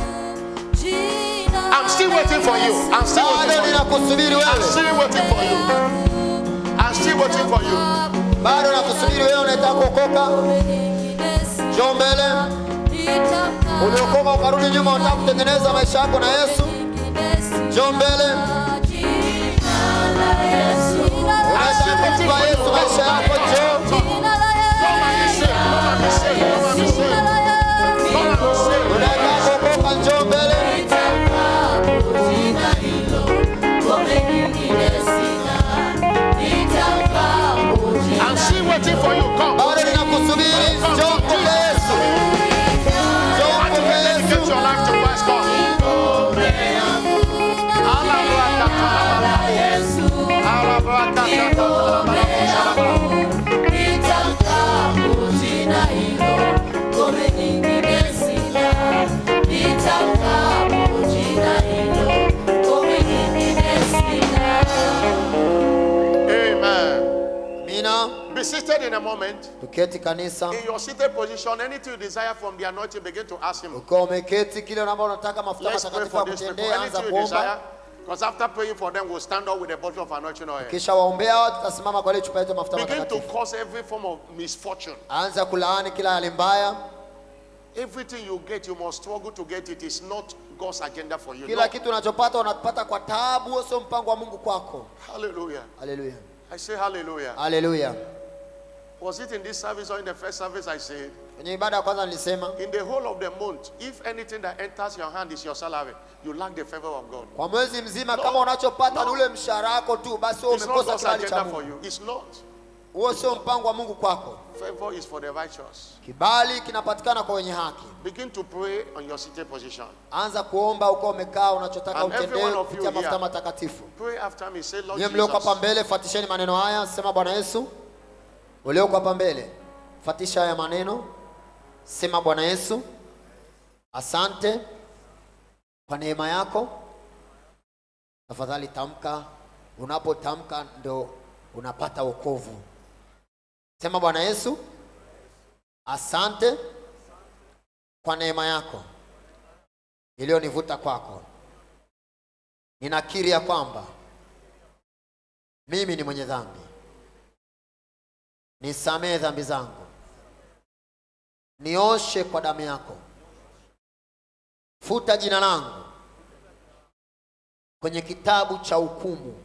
Jina I'm still waiting for you. I'm still waiting Bado for you. ninakusubiri I'm wewe. still waiting for you. I'm still waiting for you. Bado nakusubiri wewe, unataka kuokoka. Njoo mbele. Uliokoka ukarudi nyuma, unataka kutengeneza maisha yako na Yesu. Njoo mbele. Unataka kumpa Yesu maisha yako, njoo. Unataka kuokoka, njoo mbele. I'm still waiting for you. Come. Bado ninakusubiri, njoo kwa Yesu. Njoo Want to kwa Yesu. dedicate your life to Christ. Come. Amen. Mina, Be seated in a moment. tuketi kanisa. In your seated position, anything you desire from the anointing, begin to ask Him. Ukiwa umeketi, kile ambalo unataka mafuta Let's pray matakatifu ya for these people. kutendea, anza Anything you desire. kuomba. Because after praying for them, we'll stand up with a bottle of anointing oil. Kisha waombea watu, tutasimama kwa ile chupa yetu ya mafuta Begin to matakatifu. cause every form of misfortune. Anza kulaani kila hali mbaya. Everything you get, you must struggle to get it. It's not God's agenda for you. Kila No. kitu unachopata unapata kwa taabu, huo sio mpango wa Mungu kwako. Hallelujah. Haleluya. I say hallelujah. Haleluya. Was it in this service or in the first service I said? Kwenye ibada ya kwanza nilisema, In the whole of the month, if anything that enters your hand is your salary, you lack the favor of God. kwa mwezi mzima kama unachopata ni ule mshahara wako tu, basi wewe It's not umekosa God's kibali cha agenda for Mungu. you. It's not. Huo sio mpango wa Mungu kwako. Favor is for the righteous. Kibali kinapatikana kwa wenye haki. Begin to pray on your seated position. Anza kuomba uko umekaa, unachotaka And every one utendewe of you kupitia mafuta here. matakatifu. Pray after me. Say, Lord Nyie mlioko hapa Jesus, mbele, fuatisheni maneno haya. Sema, Bwana Yesu. Ulioko hapa mbele, fuatisha haya maneno. Sema, Bwana Yesu, asante kwa neema yako. Tafadhali tamka. Unapotamka ndo unapata wokovu. Sema, Bwana Yesu, asante kwa neema yako iliyonivuta kwako. Ninakiri ya kwamba mimi ni mwenye dhambi. Nisamehe dhambi zangu. Nioshe kwa damu yako. Futa jina langu kwenye kitabu cha hukumu.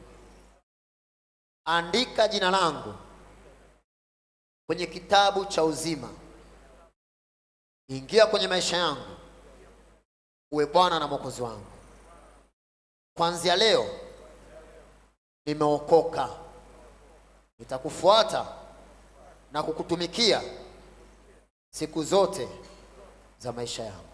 Andika jina langu kwenye kitabu cha uzima. Ingia kwenye maisha yangu, uwe Bwana na Mwokozi wangu. Kuanzia leo nimeokoka. Nitakufuata na kukutumikia siku zote za maisha yangu.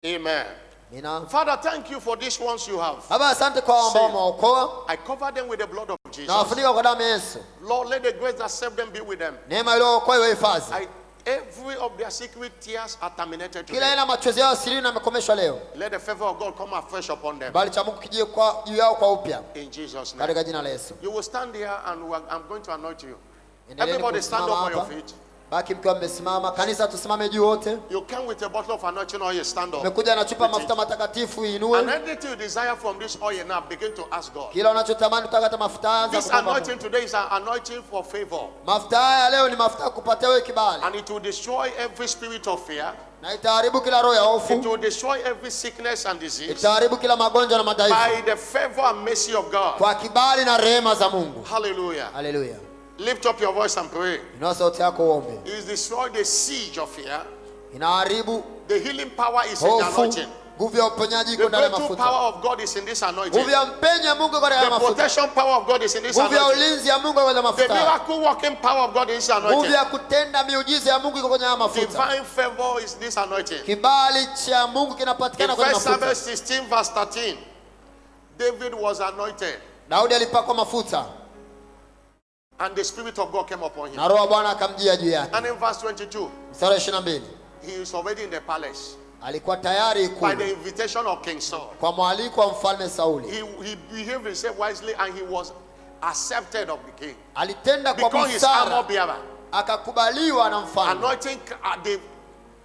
Amen. Nina Father, thank you for these ones you have. Baba, asante kwa ambao umeokoa. I cover them with the blood of Na Jesus. wafunika kwa damu ya Yesu. Lord, let the grace that saved them be with them. Neema iliyookoa iwe hifadhi. Every of their secret tears are terminated Kila today. ina machozi yao siri na mekomeshwa leo. Let the favor of God come afresh upon them. Bali cha Mungu kijie kwa juu yao kwa upya. In Jesus' name. Katika jina la Yesu. You will stand here and I'm going to anoint you. Endeleeni Everybody stand kusimama up on your hapa. feet. Baki mkiwa mmesimama. Kanisa tusimame juu wote. You come with a bottle of anointing oil, stand up. Umekuja na chupa mafuta matakatifu, inue. And anything you desire from this oil now, begin to ask God. Kila unachotamani kutoka mafuta, anza This kuomba. anointing today is an anointing for favor. Mafuta haya leo ni mafuta kupatia wewe kibali. And it will destroy every spirit of fear. Na itaharibu kila roho ya It hofu. will destroy every sickness and disease. Itaharibu kila magonjwa na madhaifu. By the favor and mercy of God. Kwa kibali na rehema za Mungu. Hallelujah. Haleluya. Lift up your voice and pray. Inua sauti yako uombe. It is destroy the siege of fear. Inaharibu The healing power is in the hofu. anointing. Nguvu ya uponyaji iko The ndani ya breakthrough mafuta. power of God is in this anointing. Nguvu ya mpenyo ya Mungu iko ndani ya The mafuta. protection power of God is in this Nguvu ya anointing. ulinzi ya Mungu iko ndani ya The mafuta. miracle working power of God is this Nguvu anointing. ya kutenda miujiza ya Mungu iko kwenye mafuta. Divine favor is this anointing. Kibali cha Mungu kinapatikana In kwenye 1 Samuel mafuta. 16 verse 13, David was anointed Daudi alipakwa mafuta and the Spirit of God came upon him. na roho Bwana akamjia juu yake. And in verse 22, Mstari 22. he is already in the palace Alikuwa tayari by the ikulu invitation of King Saul. kwa mwaliko wa mfalme Sauli. He behaved himself wisely and he was accepted of the king Alitenda kwa because he's armor busara, bearer. akakubaliwa na mfalme. The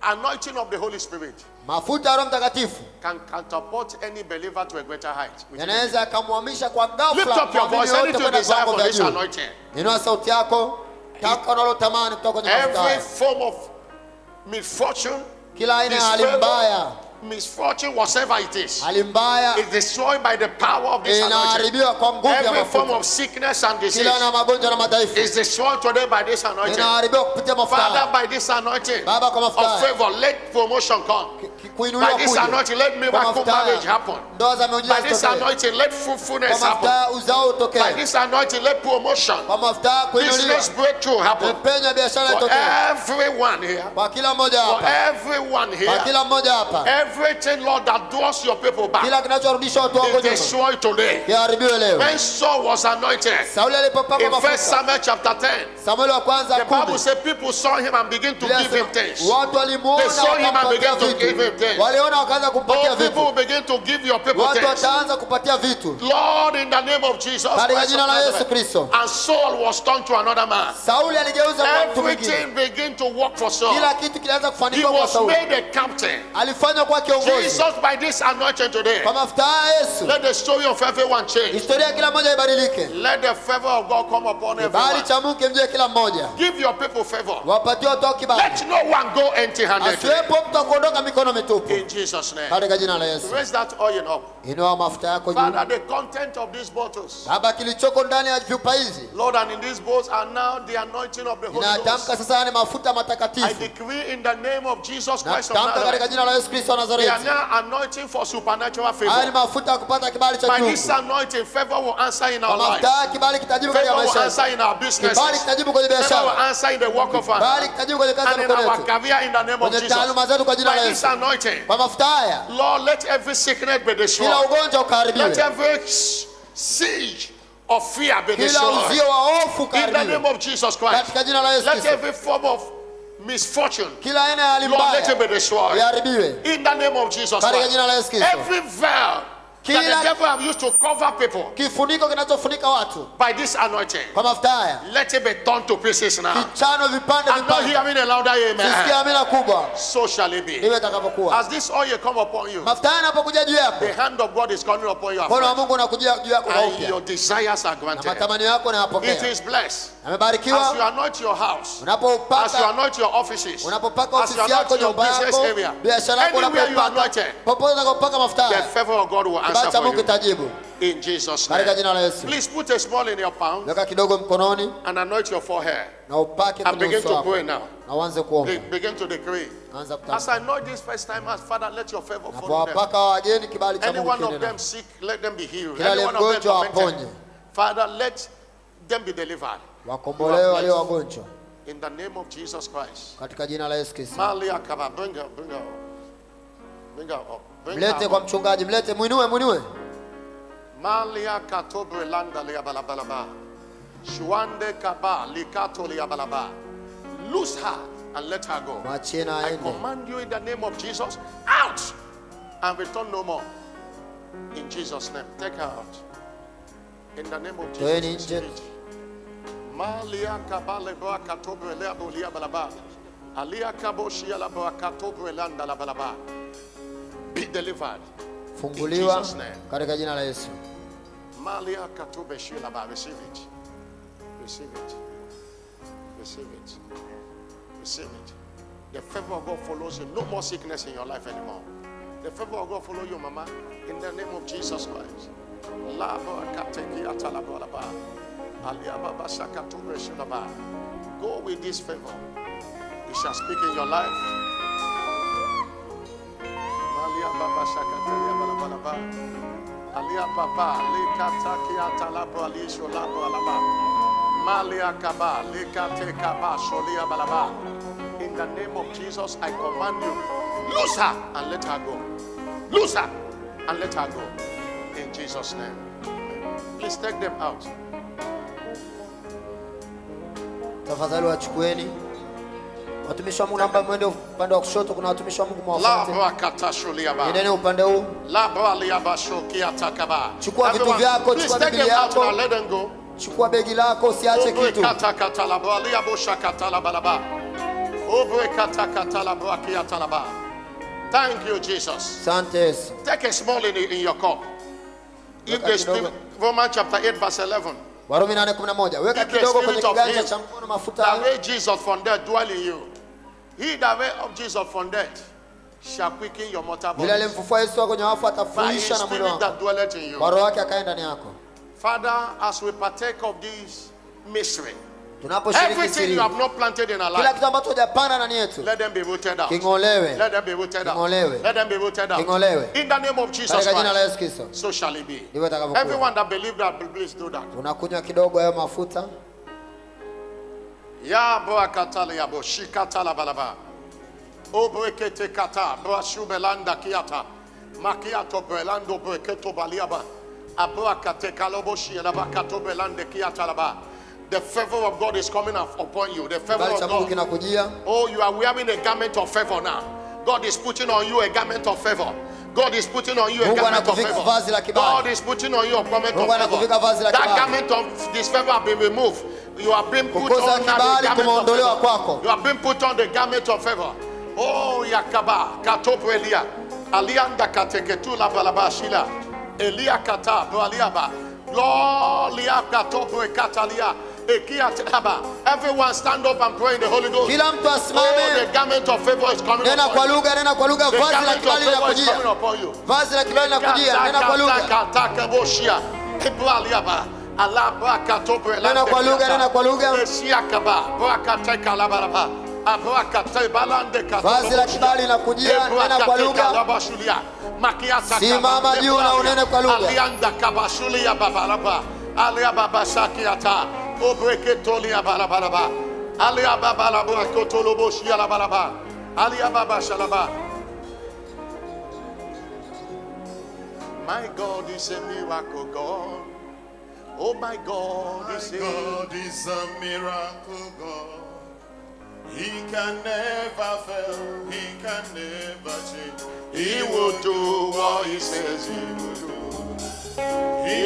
anointing of the Holy Spirit Mafuta ya Roho Mtakatifu can catapult any believer to a greater height. yanaweza akamhamisha kwa Lift ghafla up your muamini voice, yote anything you kwenda desire viwango for vya this juu. anointing. Inua sauti yako, taka unalotamani kutoka kwenye mafuta Every haya. form of misfortune, Kila aina ya hali mbaya, misfortune, whatever it is, hali mbaya is destroyed by the power of this anointing. inaharibiwa kwa nguvu ya Every form mafuta. of sickness and disease Kila aina ya magonjwa na madhaifu is destroyed today by this anointing. inaharibiwa kupitia mafuta Father, haya. by this anointing Baba, kwa mafuta of haya. favor, let promotion come. Kuinuliwa By this kuja. anointing, let Kwa miracle mafuta haya, marriage happen. ndoa za miujiza By this zitokee. anointing, let Kwa fruitfulness mafuta happen. haya, uzao By utokee. this anointing, let promotion, Kwa mafuta haya, kuinuliwa. business breakthrough happen. Mpenyo ya biashara For itokee. everyone here, Kwa kila mmoja for hapa. everyone Kwa here, kila mmoja hapa. everything, Lord, that draws your people back Kila kinachorudisha watu wako is nyuma destroyed today. kiharibiwe leo. When Saul was anointed, Sauli alipopakwa in 1 mafuta, Samuel chapter 10, Samueli wa kwanza the Bible 10. said people saw him and began to Biblia give him inasema, things. watu walimuona They saw him and wakampatia began to give him vitu. things. Waliona wakaanza kumpatia Oh, people will vitu. begin to give your people Watu things. wataanza kupatia vitu. Lord, in the name of Jesus Katika Christ jina of la Yesu Nazareth. Kristo. And Saul was turned to another man. Sauli aligeuza kwa mtu mwingine. Everything began to work for Saul. Kila kitu kilianza He kufanikiwa kwa was Sauli. made a captain. Alifanywa kuwa kiongozi. Jesus, by this anointing today, Kwa mafuta haya Yesu, let the story of everyone change. historia ya kila mmoja ibadilike. Let the favor of God come upon Kibali everyone. cha Mungu kimjie kila mmoja. Give your people favor. Wapatie watu wao kibali. Let no one go empty-handed. Asiwepo mtu akuondoka mikono mitupu. In Jesus' name. Katika jina la Yesu. Raise that oil up. Inua mafuta yako juu. Father, the content of these bottles, Baba, kilichoko ndani ya vyupa hizi Lord, and in these bowls are now the anointing of the Holy Ghost. inatamka sasa ni mafuta I matakatifu. decree in the name of Jesus Christ of Natamka katika Nazareth, jina la Yesu Kristo wa they are Nazareti. now anointing for supernatural Haya ni favor. mafuta ya kupata kibali cha By juu. this anointing, favor will answer in Kwa our mafuta lives. haya kibali kitajibu katika Favor will maisha answer yetu. in our businesses. Kibali kitajibu kwenye Favor will biashara. answer in the work of our Kibali hands. kitajibu kwenye kazi And ya in mikono our yetu. career in the name of Kwenye Jesus. taaluma zetu kwa jina la By this Yesu. anointing, Kwa mafuta haya Lord, let every sickness be kila destroyed. ugonjwa Let ukaharibiwe. every siege of fear be Kila destroyed. uzio wa hofu In the name ukaharibiwe. of Jesus Christ. Katika jina la Yesu Let Kristo. every form of misfortune, Kila aina ya hali Lord, let it mbaya be destroyed. iharibiwe. In the name of Jesus Katika Christ. jina la Yesu Kristo. Every veil that Kila- the devil have used to cover people Kifuniko kinachofunika watu by this anointing, kwa mafuta haya. let it be torn to pieces now. Kichano vipande I'm not vipande. hearing a louder Sisikia amen. amina kubwa. So shall it be. Ndivyo itakavyokuwa. As this oil come upon you, Mafuta haya yanapokuja juu yako, the hand of God is coming upon you mkono wa afresh. Mungu unakuja juu yako kwa And upya. your desires are Na granted. matamanio yako It unayapokea. is blessed. As you Amebarikiwa anoint your house, as you unapopaka anoint your offices, unapopaka as you ofisi yako, anoint your nyumba business yako, area, biashara yako anywhere you are unapopaka. anointed, Popote unapopaka mafuta the haya, favor of God will answer kibali cha for Mungu you. kitajibu. In Jesus' Katika name. jina la Yesu. Please put a small in your palm Weka kidogo mkononi and anoint your forehead. na upake And kwenye begin uso to wako. pray now. Na uanze kuomba. Begin to decree. Anza As kutamka. I know this first time, as Father, let your favor Na follow them. kuwapaka wageni kibali cha Any Mungu one of kiende them nao. sick, let them be healed. Kila Any aliye one of them mgonjwa tormented, aponye. Father, let them be delivered. Wakombolewe walio wagonjwa. In the name of Jesus Christ. Katika jina la Yesu Kristo. Malia Kaba, bring her, bring her up. Bring her up. Bring her Mlete kwa up. mchungaji, mlete, muinue. Malia Katobre Landa Liabalabalaba. Shwande Kaba, Likato Liabalaba. Loose her and let her go. Mwachie na I aende. command you in the name of Jesus, out and return no more. In Jesus' name, take her out. In the name of Toeni Jesus. nje. Spirit. Malia kabale boa katobre lea bolia balaba. Alia kaboshia la boa katobre landa la balaba. Be delivered. Funguliwa Jesus' name. katika jina la Yesu. Malia katobe shila ba. Receive it. Receive it. Receive it. Receive it. The favor of God follows you. No more sickness in your life anymore. The favor of God follow you, Mama, in the name of Jesus Christ. Go with this favor. It shall speak in your life. In the name of Jesus, I command you, loose her and let her go. Loose her and let her go. In Jesus' name. Please take them out. Tafadhali wachukueni. Watumishi wa Mungu naomba mwende upande wa kushoto, kuna watumishi wa Mungu mwafuate. Nene upande huu. Chukua vitu vyako, chukua begi yako. Let them go. Chukua begi lako, usiache kitu. Thank you, Jesus. Asante. Take a small in your cup. If they speak, Romans chapter 8 verse 11. Warumi 8:11. Weka kidogo kwenye kiganja cha mkono mafuta. That way Jesus from death dwell in you. He that way of Jesus from death shall quicken your mortal body. Yule alimfufua Yesu kwenye wafu atafuisha na mwili wako. Kwa roho yake akae ndani yako. Father, as we partake of this mystery, everything you have not planted in our life, kila kitu ambacho hujapanda ndani yetu, let them be rooted out. Kingolewe. Let them be rooted out. Kingolewe. Let them be rooted out. Kingolewe. In the name of Jesus Christ, so shall it be. Ndivyo itakavyokuwa. Everyone that believes that, please do that. Unakunywa kidogo hayo mafuta. Ya boakatali ya boshikatala balaba. Obrekete kata brashubelanda kiata. Makiato belando breketo baliaba. Abrakate kaloboshi elabakato belande kiata laba. The favor of God is coming upon you. The favor of God. Oh, you are wearing a garment of favor now. God is putting on you a garment of favor. God is putting on you a garment of favor. God is putting on you a garment of favor. That garment of disfavor have been removed. You have been put on now the garment of favor. You have been put on the garment of favor. Oh, Yakaba, Katopo Elia, Alianda Kateketu la Balabashila, Elia Kata, Baliaba, Gloria Katopo Katalia. Everyone stand up and pray in the Holy Ghost. Oh, the garment of favor is coming upon you. The garment of favor is coming upon you. Simama juu na unene kwa lugha. Alia baba sakiata obreketolia balabalaba alia baba la brakotolobo shiala balaba alia baba shalaba. My God is a miracle God. Oh my God is a miracle God. He can never fail. He can never change. He will do what he says he will do. He